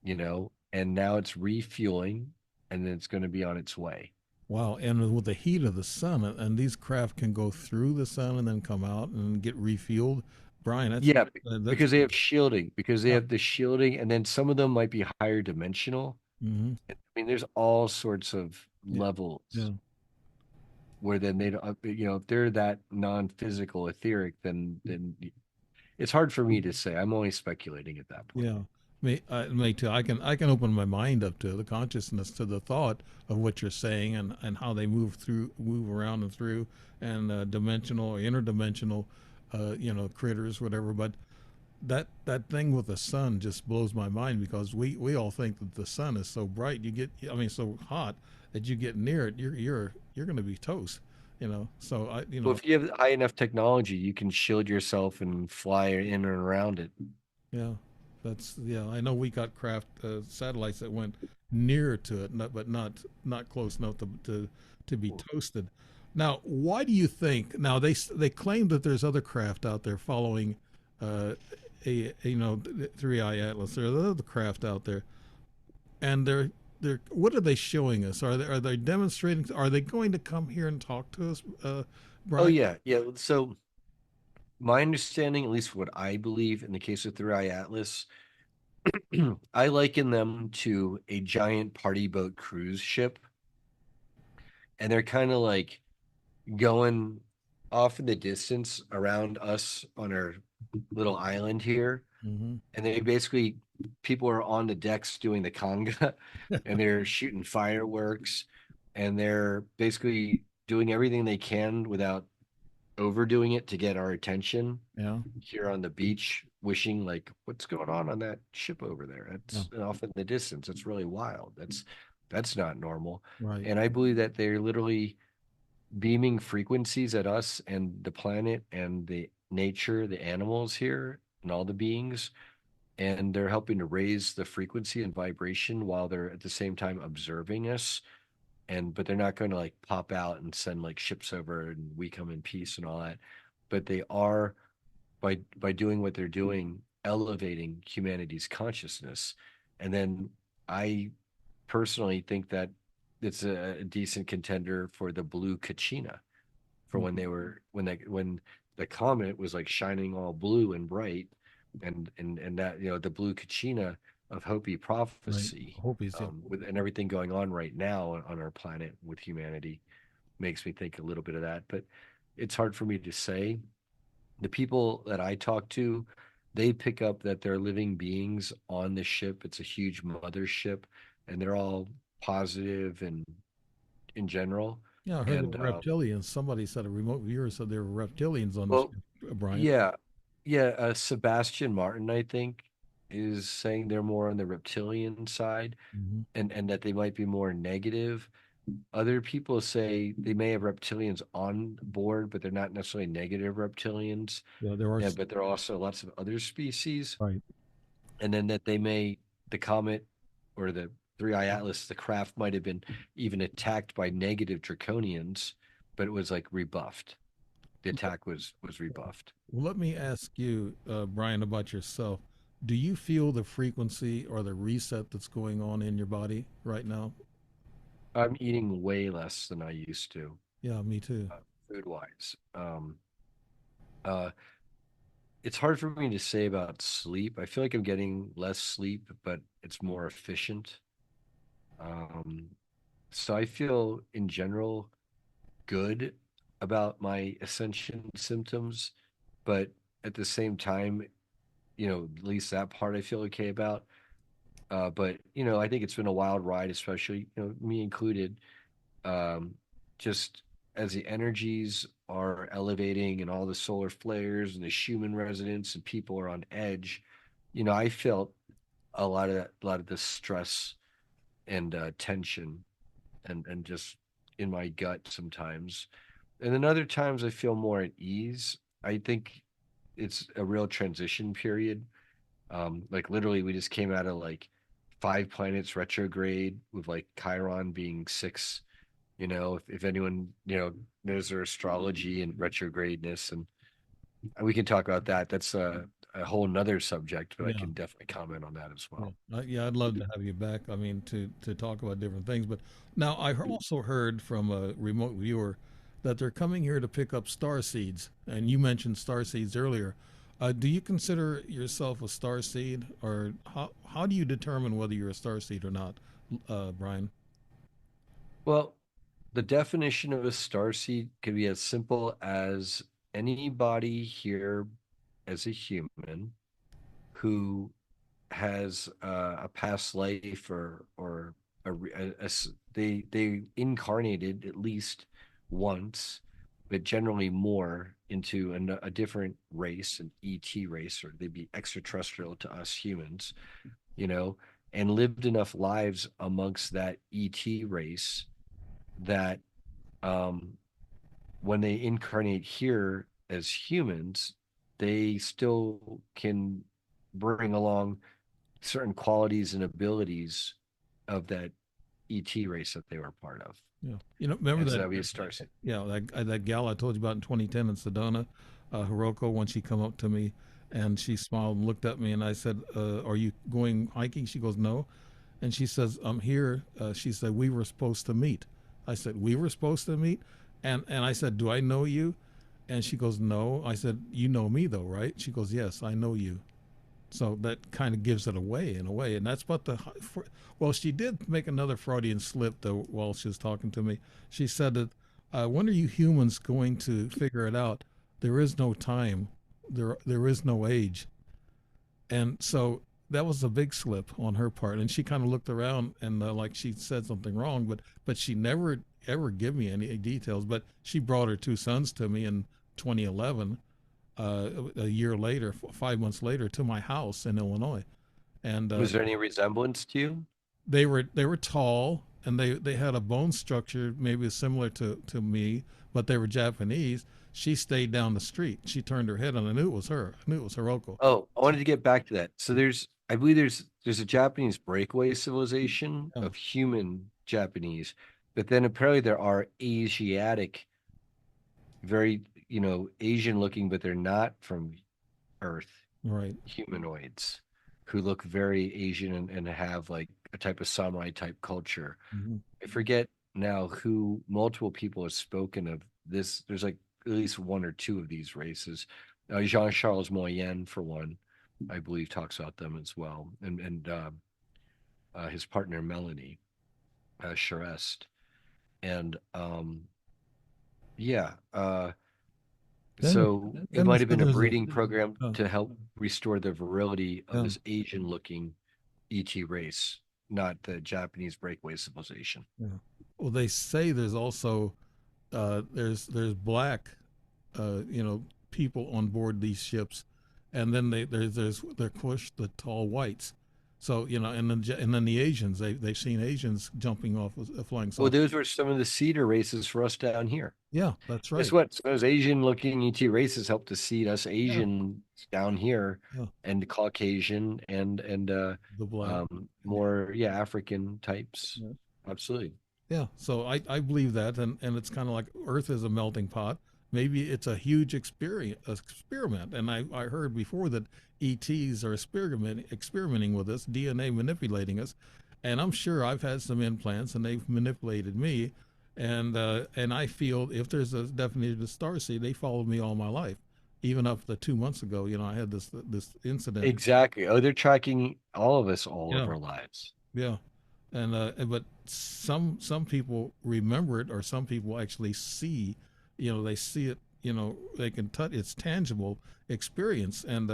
and now it's refueling and then it's going to be on its way. wow, and with the heat of the sun, and these craft can go through the sun and then come out and get refueled. Brian, Yeah, that's because they have shielding, because they yeah. have the shielding, and then some of them might be higher dimensional. Hmm. I mean, there's all sorts of Yeah. levels Yeah. where then they don't, if they're that non-physical, etheric, then it's hard for me to say. I'm only speculating at that point. Yeah, me too. I can open my mind up to the consciousness, to the thought of what you're saying, and how they move around and through, and dimensional or interdimensional, critters, whatever. But that thing with the sun just blows my mind, because we all think that the sun is so bright, so hot that you get near it, you're going to be toast. So Well, if you have high enough technology, you can shield yourself and fly in and around it. yeah, yeah. I know we got craft satellites that went near to it, but not close enough to be toasted. Now, why do you think? Now they claim that there's other craft out there following, the 3I Atlas. There are other craft out there, and they're what are they showing us? Are they demonstrating? Are they going to come here and talk to us, Oh Brian? yeah, yeah. So my understanding, at least what I believe in the case of 3I Atlas, I liken them to a giant party boat cruise ship, and they're kind of like going off in the distance around us on our little island here, Hmm. and they basically people are on the decks doing the conga, and they're shooting fireworks, and they're basically doing everything they can without overdoing it to get our attention Yeah. here on the beach, wishing like, what's going on that ship over there? Yeah. That's off in the distance. It's really wild. That's not normal. Right. And I believe that they're literally beaming frequencies at us and the planet and the nature, the animals here, and all the beings. And they're helping to raise the frequency and vibration while they're at the same time observing us. And but they're not going to like pop out and send like ships over and we come in peace and all that. But they are by doing what they're doing, elevating humanity's consciousness. And then I personally think that it's a decent contender for the blue Kachina for when Mhm. they were when the comet was like shining all blue and bright, and that the blue Kachina of Hopi Right. prophecy, Hope he's, yeah. with and everything going on right now on our planet with humanity makes me think a little bit of that. But it's hard for me to say. The people that I talk to, they pick up that they're living beings on the ship. It's a huge mothership, and they're all positive and in general. Yeah, I heard of And reptilians. Somebody said, a remote viewer said there were reptilians on the ship, well, Brian. yeah, yeah. Sebastian Martin, I think, is saying they're more on the reptilian side, Hmm. and that they might be more negative. Other people say they may have reptilians on board, but they're not necessarily negative reptilians. Yeah, there are. Yeah, but there are also lots of other species, Right. and then that they may the comet or the Three Eye Atlas, the craft might have been even attacked by negative draconians, but it was like rebuffed. The attack was rebuffed. Well, let me ask you, Brian, about yourself. Do you feel the frequency or the reset that's going on in your body right now? I'm eating way less than I used to, Yeah, me too. food wise. Uh, it's hard for me to say about sleep. I feel like I'm getting less sleep, but it's more efficient. Um, so I feel in general good about my ascension symptoms, but at the same time, at least that part I feel okay about. But I think it's been a wild ride, especially me included. Um, just as the energies are elevating and all the solar flares and the Schumann resonance and people are on edge, I felt a lot of the stress and tension and just in my gut sometimes. And then other times I feel more at ease. I think it's a real transition period. Like literally we just came out of like 5 planets retrograde with like Chiron being 6. If anyone, knows their astrology and retrogradeness, and we can talk about that. That's a whole nother subject, but I Yeah. can definitely comment on that as Yeah, well. yeah, I'd love to have you back. I mean, to talk about different things. But now I also heard from a remote viewer that they're coming here to pick up star seeds, and you mentioned star seeds earlier. Do you consider yourself a star seed, or how do you determine whether you're a star seed or not, Brian? Well, the definition of a starseed can be as simple as anybody here as a human who has a past life or they incarnated at least once, but generally more into a different race, an ET race, or they'd be extraterrestrial to us humans, you know, and lived enough lives amongst that ET race that um, when they incarnate here as humans, they still can bring along certain qualities and abilities of that ET race that they were part of. Yeah, remember And so that? that we start. Yeah, that gal I told you about in 2010 in Sedona, Hiroko. When she come up to me, and she smiled and looked at me, and I said, "Are you going hiking?" She goes, "No," and she says, "I'm here." She said, "We were supposed to meet." I said, "We were supposed to meet," and I said, "Do I know you?" And she goes, "No." I said, "You know me though, right?" She goes, "Yes, I know you." So that kind of gives it away in a way, and that's what well, she did make another Freudian slip though while she was talking to me. She said that, "When are you humans going to figure it out? There is no time there is no age. And so that was a big slip on her part. And she kind of looked around and like she said something wrong, but she never ever give me any details. But she brought her two sons to me in 2011, a year later, 5 months later, to my house in Illinois. And Was there any resemblance to you? they were tall and they had a bone structure maybe similar to me, but they were Japanese. She stayed down the street. She turned her head and I knew it was her. I knew it was Hiroko. Oh, I wanted to get back to that. So I believe there's a Japanese breakaway civilization Yeah, of human Japanese, but then apparently there are Asiatic, very, Asian looking, but they're not from Earth, right. humanoids who look very Asian and have like a type of samurai type culture. Hmm. I forget now who multiple people have spoken of this. There's like at least one or two of these races. Jean-Charles Moyen, for one, I believe, talks about them as well, and his partner Melanie Charest, and yeah, Then so it then they might have said been a there's a breeding program uh, to help restore the virility of yeah, this Asian-looking ET race, not the Japanese breakaway civilization. yeah. Well, they say there's also there's black people on board these ships, and then there's they're pushed the tall whites. So and then the Asians they've seen Asians jumping off with flying Well, saucers. those were some of the cedar races for us down here. Yeah, that's Guess right. what? So those Asian-looking ET races helped to seed us Yeah, Asians down here, yeah. and Caucasian and The black. more, yeah, African types. Yeah. Absolutely. Yeah, so I believe that, and it's kind of like Earth is a melting pot. Maybe it's a huge experiment, and I heard before that ETs are experimenting with us, DNA manipulating us, and I'm sure I've had some implants and they've manipulated me, and I feel if there's a definition of starseed, they followed me all my life, even up to 2 months ago. I had this incident. Exactly. Oh, they're tracking all of us all of Yeah, our lives. yeah, but some people remember it, or some people actually see, they see it, they can touch. It's tangible experience, and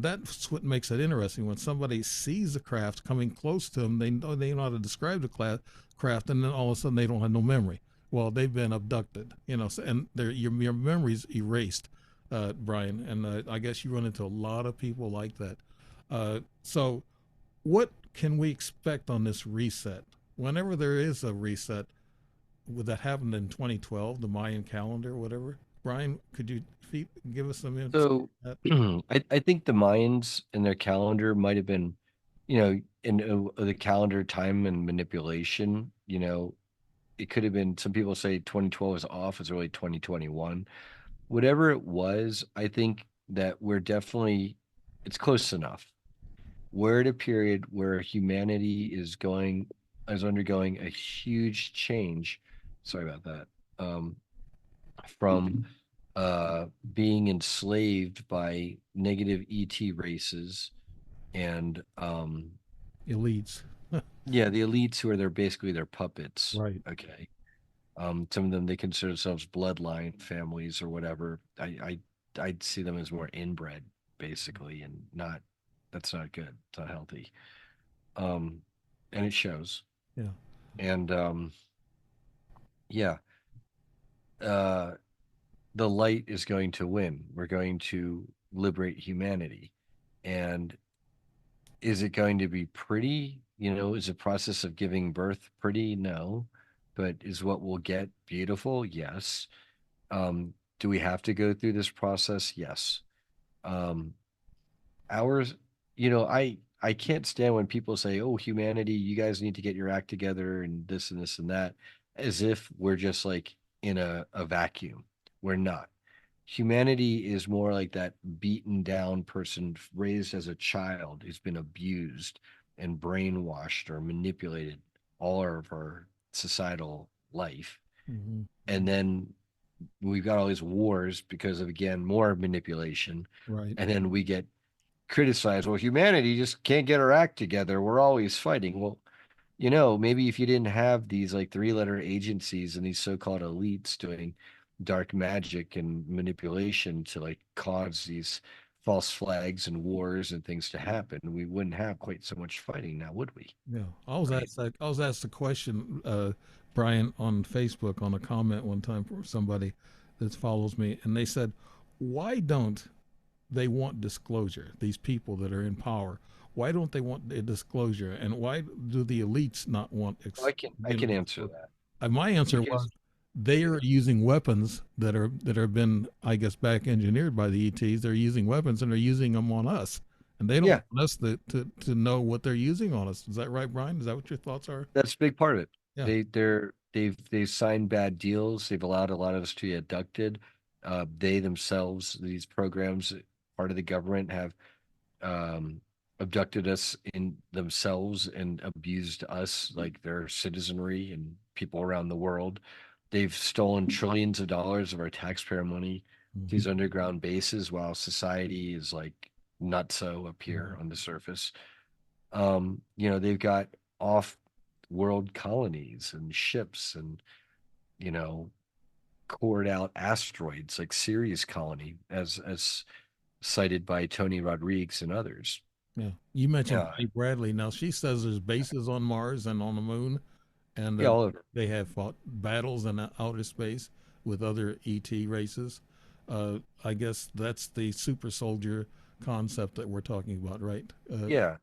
that's what makes it interesting. When somebody sees a craft coming close to them, they know how to describe the craft, and then all of a sudden they don't have no memory. Well, they've been abducted, and your memory's erased, Brian. And I guess you run into a lot of people like that. So what can we expect on this reset? Whenever there is a reset, would that happen in 2012, the Mayan calendar, whatever? Brian, could you give us some insight So on I think the Mayans in their calendar might have been, in the calendar time and manipulation, it could have been, some people say 2012 is off, it's really 2021. Whatever it was, I think that it's close enough. We're at a period where humanity is undergoing a huge change. Sorry about that. From being enslaved by negative ET races and that? Elites. yeah, the elites who are basically their puppets. Right. Okay. Some of them, they consider themselves bloodline families or whatever. I'd see them as more inbred, basically, and not that's not good. It's not healthy. Um, and it shows. Yeah. And yeah, uh, the light is going to win. We're going to liberate humanity. And is it going to be pretty? Is the process of giving birth pretty? No. But is what we'll get beautiful? Yes. Do we have to go through this process? Yes. Um, ours, I can't stand when people say, "Oh, humanity, you guys need to get your act together," and this and this and that, as if we're just like in a vacuum. We're not. Humanity is more like that beaten down person raised as a child who's been abused and brainwashed or manipulated all of our societal life. Hmm. And then we've got all these wars because of, again, more manipulation. Right. And then we get criticized. Well, humanity just can't get our act together. We're always fighting. Well, maybe if you didn't have these like three-letter agencies and these so-called elites doing dark magic and manipulation to like cause these false flags and wars and things to happen, we wouldn't have quite so much fighting now, would we? Yeah, Right. I was asked a question, Brian, on Facebook on a comment one time from somebody that follows me, and they said, "Why don't they want disclosure? These people that are in power, why don't they want a disclosure? And why do the elites not want, I can answer disclosure?" that My answer because was, they yeah, are using weapons that are been, I guess, back engineered by the ETs. They're using weapons and they're using them on us, and they don't yeah, want us to know what they're using on us. Is that right, Brian? Is that what your thoughts are? that's a big part of it. Yeah. They've signed bad deals. They've allowed a lot of us to be abducted. They themselves, these programs, part of the government, have um, abducted us in themselves and abused us like their citizenry and people around the world. They've stolen trillions of dollars of our taxpayer money, Mhm. these underground bases, while society is like nutso up here Right. on the surface. They've got off world colonies and ships and, you know, cored out asteroids like Sirius colony as cited by Tony Rodriguez and others. Yeah. You mentioned Yeah, Betty Bradley. Now she says there's bases on Mars and on the moon, and yeah, all over. they have fought battles in outer space with other ET races. I guess that's the super soldier concept that we're talking about, right? Yeah.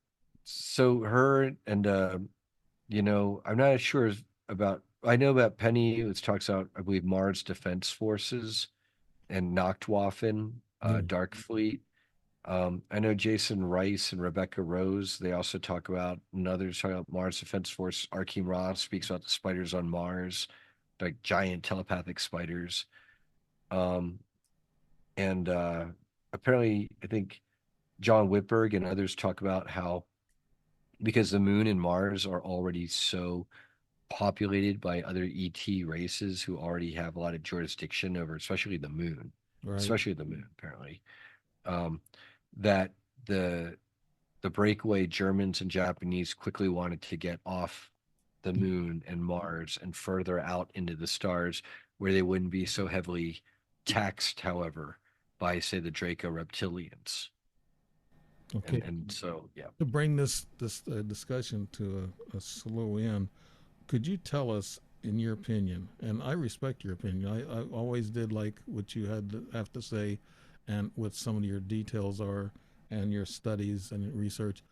So her and I'm not sure about I know about Penny, which talks about, I believe, Mars Defense Forces and Nachtwaffen, Yeah. Dark Fleet. I know Jason Rice and Rebecca Rose, they also talk about, and others talk about Mars Defense Force. Arkheim Ra speaks about the spiders on Mars, like giant telepathic spiders. Um, and apparently, I think John Whitberg and others talk about how, because the moon and Mars are already so populated by other ET races who already have a lot of jurisdiction over, Right. especially the moon, apparently, um, that the the breakaway Germans and Japanese quickly wanted to get off the moon and Mars and further out into the stars where they wouldn't be so heavily taxed, however, by, say, the Draco reptilians. Okay. And so, yeah. To bring this discussion to a slow end, could you tell us, in your opinion, and I respect your opinion, I always did like what you had to have to say and what some of your details are and your studies and research.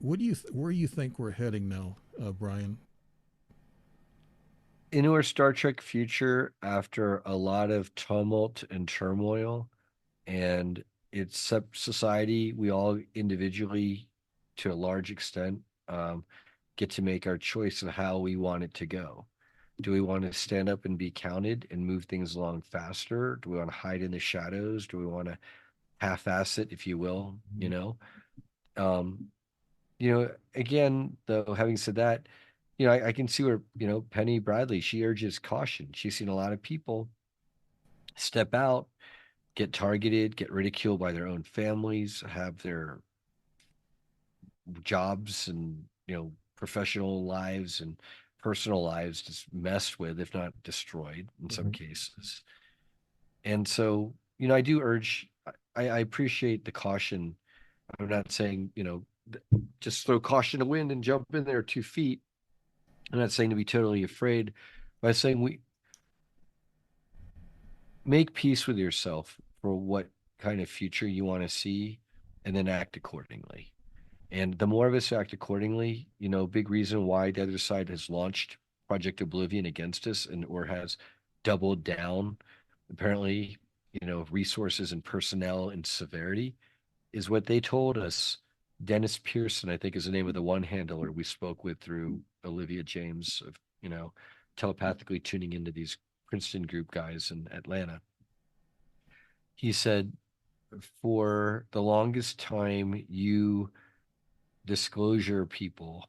What do where do you think we're heading now, Brian? Into our Star Trek future, after a lot of tumult and turmoil, and it's society, we all individually, to a large extent, get to make our choice of how we want it to go. Do we want to stand up and be counted and move things along faster? Do we want to hide in the shadows? Do we want to half-ass it, if you will? Um, again, though, having said that, I can see where, Penny Bradley, she urges caution. She's seen a lot of people step out, get targeted, get ridiculed by their own families, have their jobs and, professional lives and personal lives just messed with, if not destroyed in some Mhm. cases. And so, I do urge, I appreciate the caution. I'm not saying, just throw caution to wind and jump in there 2 feet. I'm not saying to be totally afraid, but I'm saying we make peace with yourself for what kind of future you want to see and then act accordingly. And the more of us act accordingly, big reason why the other side has launched Project Oblivion against us and or has doubled down, apparently, resources and personnel and severity is what they told us. Dennis Pearson, I think, is the name of the one handler we spoke with through Olivia James of, telepathically tuning into these Princeton group guys in Atlanta. He said, for the longest time, you disclosure people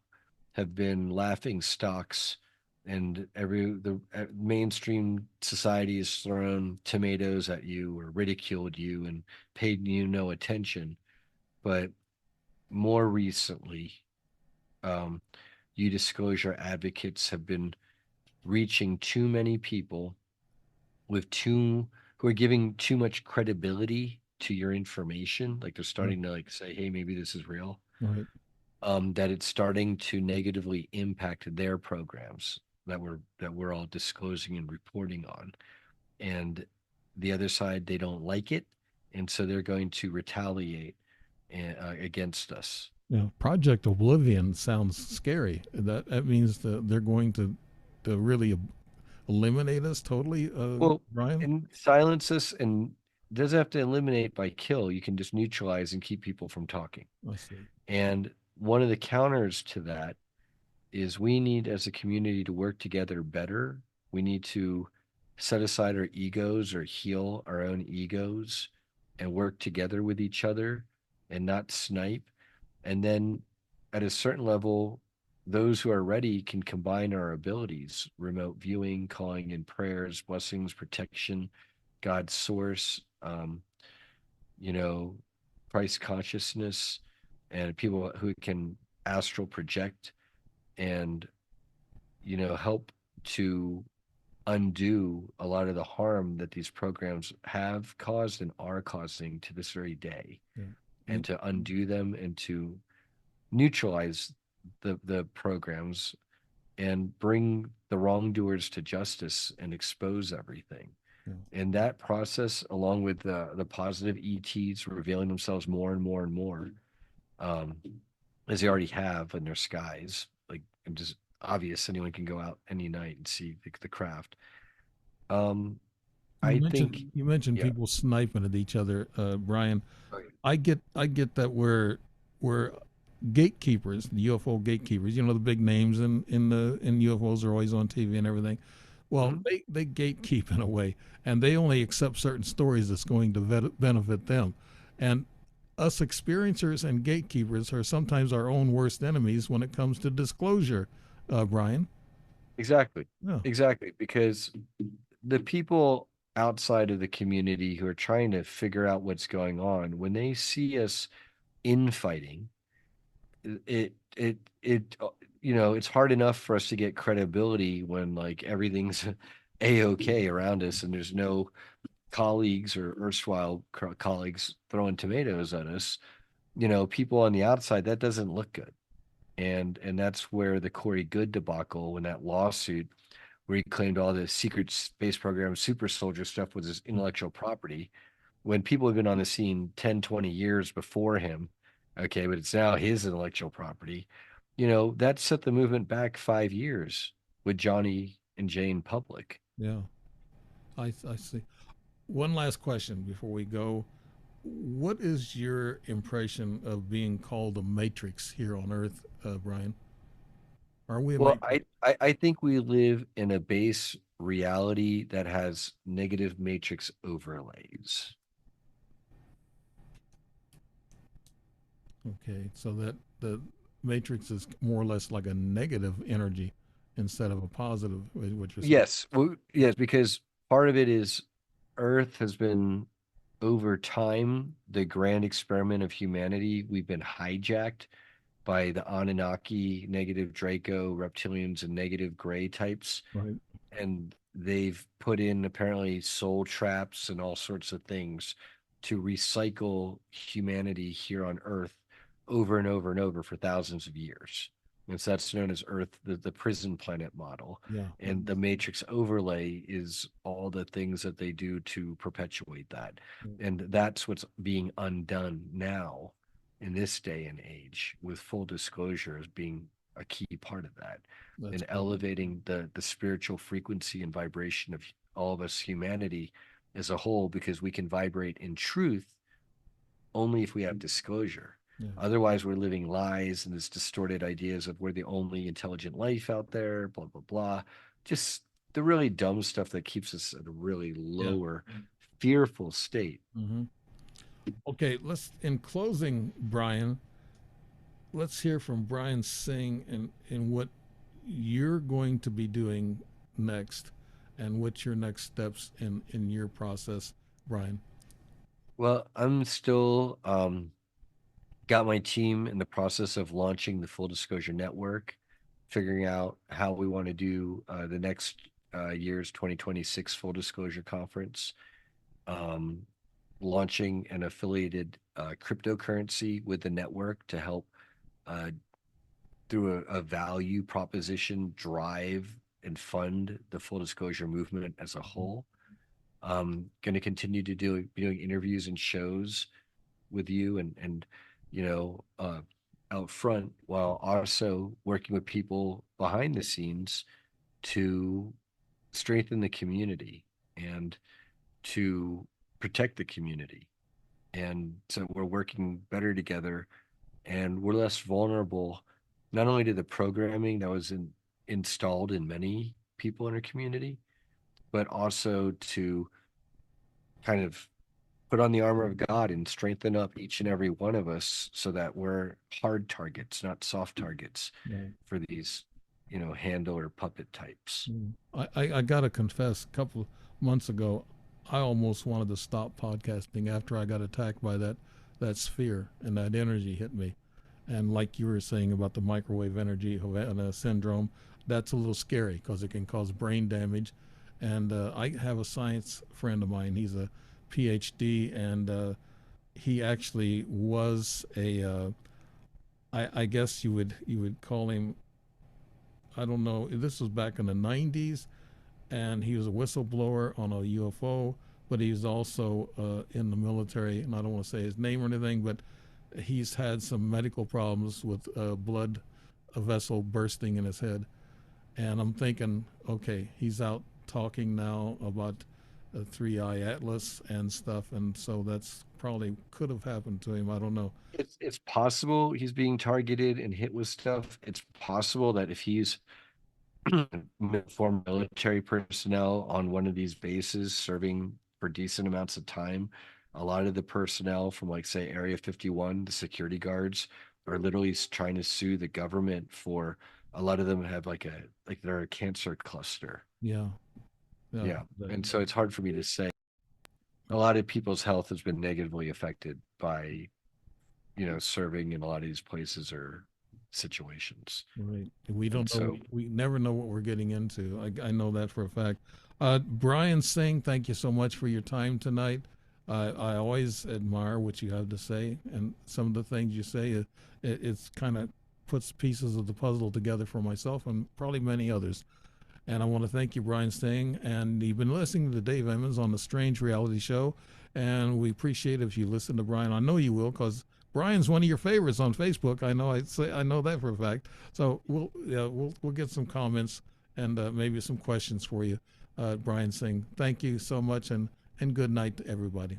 have been laughing stocks, and the mainstream society has thrown tomatoes at you or ridiculed you and paid you no attention. But more recently, um, you disclosure advocates have been reaching too many people with too who are giving too much credibility to your information, like they're Right. starting to like say, hey, maybe this is real, Right. that it's starting to negatively impact their programs that we're all disclosing and reporting on. And the other side, they don't like it, and so they're going to retaliate against us. Yeah. Project Oblivion sounds scary. That means that they're going to really eliminate us totally, Well, Brian. and silence us, and doesn't have to eliminate by kill. You can just neutralize and keep people from talking. I see. And one of the counters to that is we need as a community to work together better. We need to set aside our egos or heal our own egos and work together with each other and not snipe. And then at a certain level, those who are ready can combine our abilities: remote viewing, calling in prayers, blessings, protection, God's source, you know, Christ consciousness, and people who can astral project and, help to undo a lot of the harm that these programs have caused and are causing to this very day, Yeah. and to undo them and to neutralize the programs and bring the wrongdoers to justice and expose everything. Yeah. And that process, along with the positive ETs revealing themselves more and more and more, um, as they already have in their skies, like I'm just obvious, anyone can go out any night and see the craft. Um, You I mentioned think, you mentioned yeah. people sniping at each other, Brian. Okay. I get that we're gatekeepers, the UFO gatekeepers. You know, the big names in UFOs are always on TV and everything. Well, Mhm. they gatekeep in a way, and they only accept certain stories that's going to benefit them. And us experiencers and gatekeepers are sometimes our own worst enemies when it comes to disclosure, Brian. Exactly. Yeah. Exactly. Because the people outside of the community who are trying to figure out what's going on, when they see us infighting, it it's hard enough for us to get credibility when like everything's a-okay around us and there's no colleagues or erstwhile colleagues throwing tomatoes at us. People on the outside, that doesn't look good. And that's where the Corey Good debacle, when that lawsuit where he claimed all the secret space program super soldier stuff was his intellectual property, when people have been on the scene 10, 20 years before him, okay, but it's now his intellectual property, that set the movement back 5 years with Johnny and Jane Public. Yeah. I see. One last question before we go. What is your impression of being called a matrix here on Earth, Brian? Are we a Well, matrix? I think we live in a base reality that has negative matrix overlays. Okay, so that the matrix is more or less like a negative energy instead of a positive, is what you're saying. Yes, well, yes, because part of it is Earth has been, over time, the grand experiment of humanity. We've been hijacked by the Anunnaki, negative Draco, reptilians, and negative gray types. Right. And they've put in apparently soul traps and all sorts of things to recycle humanity here on Earth over and over and over for thousands of years. And so that's known as Earth, the prison planet model. Yeah. And the matrix overlay is all the things that they do to perpetuate that. And that's what's being undone now in this day and age, with full disclosure as being a key part of that, That's and great. elevating the spiritual frequency and vibration of all of us humanity as a whole, because we can vibrate in truth only if we have disclosure. Yeah. Otherwise, we're living lies and this distorted ideas of we're the only intelligent life out there, blah, blah, blah. Just the really dumb stuff that keeps us at a really Yeah. lower, fearful state. Hmm. Okay. In closing, Brian, let's hear from Brian Tseng and what you're going to be doing next and what's your next steps in your process, Brian. Well, I'm still got my team in the process of launching the Full Disclosure Network, figuring out how we want to do the next year's 2026 Full Disclosure Conference, um, launching an affiliated cryptocurrency with the network to help uh, through a value proposition drive and fund the full disclosure movement as a whole. Going to continue to be doing interviews and shows with you and you know out front, while also working with people behind the scenes to strengthen the community and to protect the community. And so we're working better together and we're less vulnerable, not only to the programming that was installed in many people in our community, but also to kind of put on the armor of God and strengthen up each and every one of us so that we're hard targets, not soft targets Right. for these, handle or puppet types. I got to confess, a couple of months ago, I almost wanted to stop podcasting after I got attacked by that sphere and that energy hit me. And like you were saying about the microwave energy syndrome, that's a little scary because it can cause brain damage. And I have a science friend of mine. He's a PhD, and he actually was I guess you would call him. I don't know. This was back in the '90s, and he was a whistleblower on a UFO, but he's also in the military. And I don't want to say his name or anything, but he's had some medical problems with blood a vessel bursting in his head. And I'm thinking, okay, he's out talking now about a Three Eye Atlas and stuff, and so that's probably could have happened to him. I don't know. It's possible he's being targeted and hit with stuff. It's possible that if he's former military personnel on one of these bases serving for decent amounts of time, a lot of the personnel from, like, say, Area 51, the security guards, are literally trying to sue the government for, a lot of them have like they're a cancer cluster. Yeah, yeah, Yeah. And so it's hard for me to say. A lot of people's health has been negatively affected by, serving in a lot of these places or situations. right. We And don't know. so We never know what we're getting into. I know that for a fact. Brian Tseng, thank you so much for your time tonight. I always admire what you have to say, and some of the things you say, it's kind of puts pieces of the puzzle together for myself and probably many others. And I want to thank you, Brian Tseng. And you've been listening to Dave Emmons on the Strange Reality Show. And we appreciate if you listen to Brian. I know you will, because Brian's one of your favorites on Facebook. I know that for a fact. So we'll get some comments and maybe some questions for you, Brian Tseng. Thank you so much, and good night to everybody.